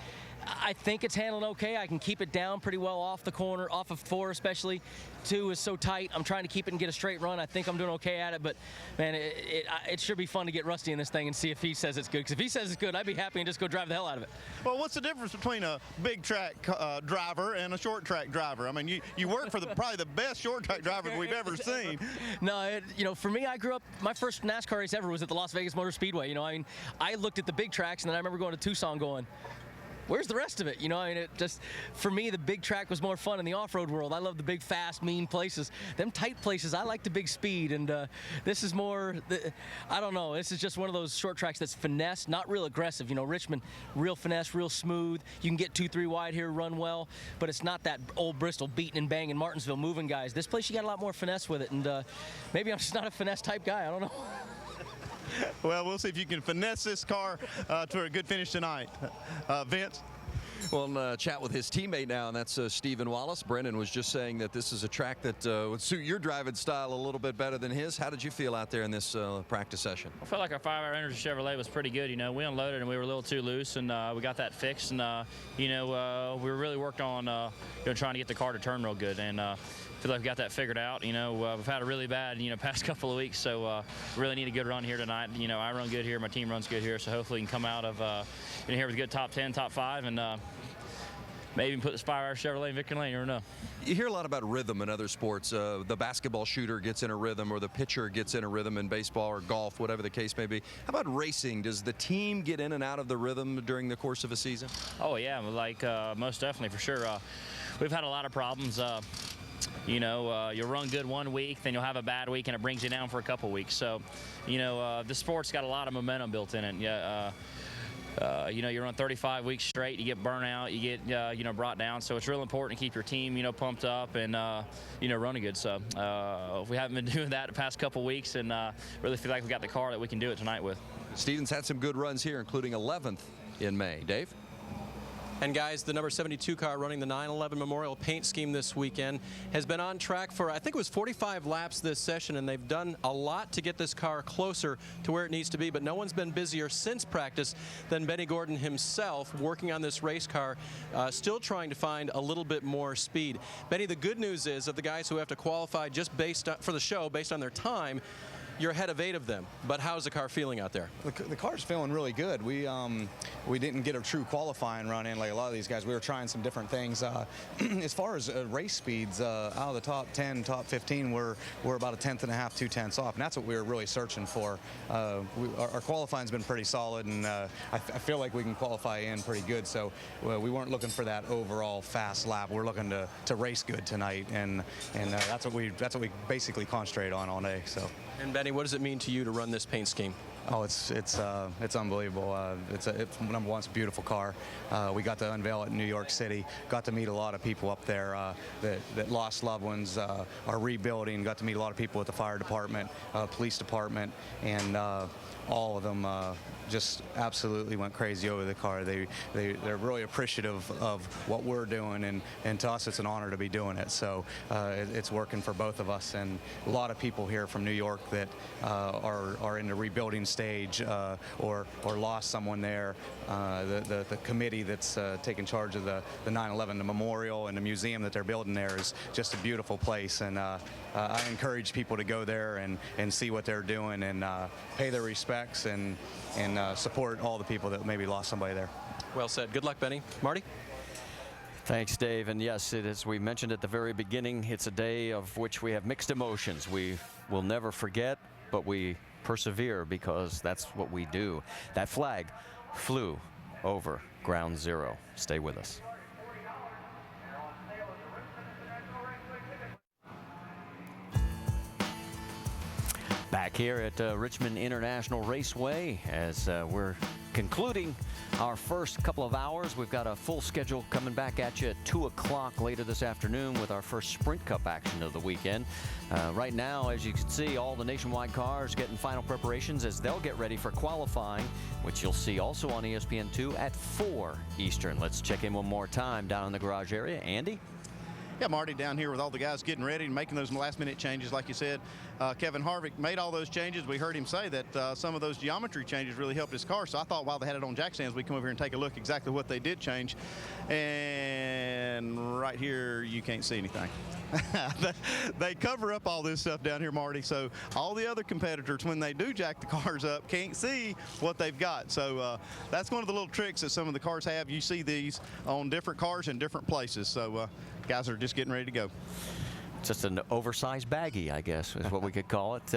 I think it's handling okay. I can keep it down pretty well off the corner, off of 4 especially. 2 is so tight. I'm trying to keep it and get a straight run. I think I'm doing okay at it, but man, it should be fun to get Rusty in this thing and see if he says it's good. Because if he says it's good, I'd be happy and just go drive the hell out of it. Well, what's the difference between a big track driver and a short track driver? I mean, you work for probably the best short track driver we've ever seen. No, you know, for me, I grew up, my first NASCAR race ever was at the Las Vegas Motor Speedway. You know, I mean, I looked at the big tracks, and then I remember going to Tucson going, where's the rest of it? You know, I mean, it just, for me, the big track was more fun in the off-road world. I love the big, fast, mean places. Them tight places, I like the big speed, and this is more, I don't know, this is just one of those short tracks that's finesse, not real aggressive. You know, Richmond, real finesse, real smooth. You can get 2-3 wide here, run well, but it's not that old Bristol beating and banging Martinsville moving guys. This place, you got a lot more finesse with it, and maybe I'm just not a finesse type guy. I don't know. Well, we'll see if you can finesse this car to a good finish tonight. Vince? We'll chat with his teammate now, and that's Stephen Wallace. Brendan was just saying that this is a track that would suit your driving style a little bit better than his. How did you feel out there in this practice session? I felt like our 5-hour Energy Chevrolet was pretty good. You know, we unloaded and we were a little too loose, and we got that fixed. And you know, we really worked on trying to get the car to turn real good. And feel like we got that figured out. You know, we've had a really bad, past couple of weeks, so really need a good run here tonight. You know, I run good here, my team runs good here, so hopefully we can come out of here with a good top 10, top 5, and maybe even put this 5-hour Chevrolet in victory lane. You never know. You hear a lot about rhythm in other sports. The basketball shooter gets in a rhythm, or the pitcher gets in a rhythm in baseball or golf, whatever the case may be. How about racing? Does the team get in and out of the rhythm during the course of a season? Oh, yeah, like most definitely, for sure. We've had a lot of problems. You'll run good one week, then you'll have a bad week, and it brings you down for a couple weeks. So, the sport's got a lot of momentum built in it. Yeah. You run 35 weeks straight, you get burnout, you get, brought down. So it's real important to keep your team, pumped up and, running good. So we haven't been doing that the past couple weeks, and really feel like we got the car that we can do it tonight with. Steven's had some good runs here, including 11th in May. Dave? And guys, the number 72 car running the 9/11 Memorial Paint Scheme this weekend has been on track for, I think it was 45 laps this session, and they've done a lot to get this car closer to where it needs to be, but no one's been busier since practice than Benny Gordon himself working on this race car, still trying to find a little bit more speed. Benny, the good news is of the guys who have to qualify just for the show based on their time, you're ahead of 8 of them, but how's the car feeling out there? The car's feeling really good. We didn't get a true qualifying run in like a lot of these guys. We were trying some different things. As far as race speeds, out of the top 10, top 15, we're about 1/10 and a half, 2/10 off, and that's what we were really searching for. Our qualifying's been pretty solid, and I feel like we can qualify in pretty good. So we weren't looking for that overall fast lap. We're looking to race good tonight, and that's what we basically concentrate on all day. So. And Benny, what does it mean to you to run this paint scheme? Oh, it's unbelievable. It's number one, it's a beautiful car. We got to unveil it in New York City. Got to meet a lot of people up there that lost loved ones, are rebuilding. Got to meet a lot of people at the fire department, police department, and all of them just absolutely went crazy over the car. They're really appreciative of what we're doing, and to us it's an honor to be doing it. So it's working for both of us, and a lot of people here from New York that are in the rebuilding stage or lost someone there. The committee that's taking charge of the 9/11, the memorial and the museum that they're building there is just a beautiful place, and I encourage people to go there and see what they're doing and pay their respects and support all the people that maybe lost somebody there. Well said. Good luck, Benny. Marty? Thanks, Dave. And yes, as we mentioned at the very beginning, it's a day of which we have mixed emotions. We will never forget, but we persevere because that's what we do. That flag flew over ground zero. Stay with us. Back here at Richmond International Raceway as we're concluding our first couple of hours. We've got a full schedule coming back at you at 2 o'clock later this afternoon with our first Sprint Cup action of the weekend. Right now, as you can see, all the nationwide cars getting final preparations as they'll get ready for qualifying, which you'll see also on ESPN2 at 4 Eastern. Let's check in one more time down in the garage area. Andy? Yeah, Marty down here with all the guys getting ready and making those last-minute changes, like you said. Kevin Harvick made all those changes. We heard him say that some of those geometry changes really helped his car. So I thought while they had it on jack stands, we'd come over here and take a look exactly what they did change. And right here, you can't see anything. They cover up all this stuff down here, Marty. So all the other competitors, when they do jack the cars up, can't see what they've got. So that's one of the little tricks that some of the cars have. You see these on different cars in different places. So guys are just getting ready to go. Just an oversized baggie, I guess, is what we could call it.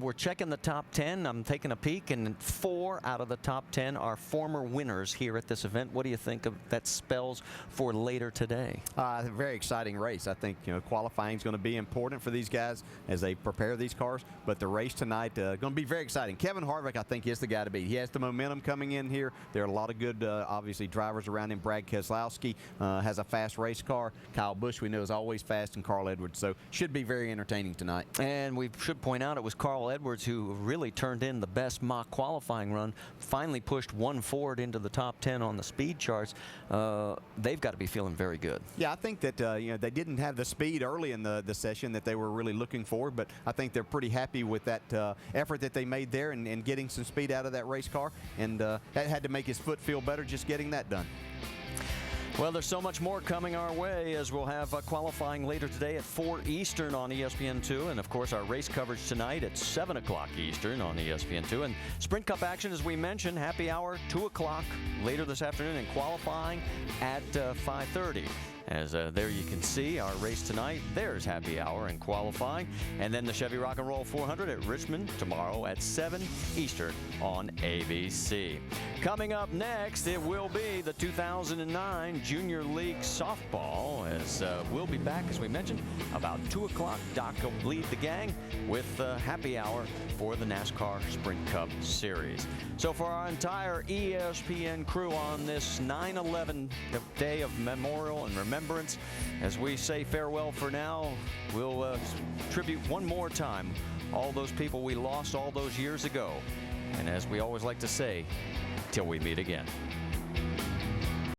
We're checking the top 10. I'm taking a peek, and 4 out of the top 10 are former winners here at this event. What do you think of that spells for later today? Very exciting race. I think qualifying is going to be important for these guys as they prepare these cars. But the race tonight going to be very exciting. Kevin Harvick, I think, is the guy to beat. He has the momentum coming in here. There are a lot of good, obviously, drivers around him. Brad Keselowski has a fast race car. Kyle Busch, we know, is always fast, and Carl Edwards. So should be very entertaining tonight. And we should point out it was Carl Edwards who really turned in the best mock qualifying run, finally pushed one Ford into the top 10 on the speed charts. They've got to be feeling very good. Yeah, I think that they didn't have the speed early in the session that they were really looking for, but I think they're pretty happy with that effort that they made there and getting some speed out of that race car, and that had to make his foot feel better just getting that done. Well, there's so much more coming our way as we'll have qualifying later today at 4 Eastern on ESPN2. And, of course, our race coverage tonight at 7 o'clock Eastern on ESPN2. And Sprint Cup action, as we mentioned, happy hour, 2 o'clock later this afternoon, and qualifying at 5:30. As there you can see our race tonight. There's happy hour and qualifying. And then the Chevy Rock and Roll 400 at Richmond tomorrow at 7 Eastern on ABC. Coming up next, it will be the 2009 Junior League Softball, as we'll be back, as we mentioned, about 2 o'clock. Doc will lead the gang with happy hour for the NASCAR Sprint Cup Series. So for our entire ESPN crew on this 9/11 day of memorial and remembrance, as we say farewell for now, we'll tribute one more time all those people we lost all those years ago. And as we always like to say, till we meet again.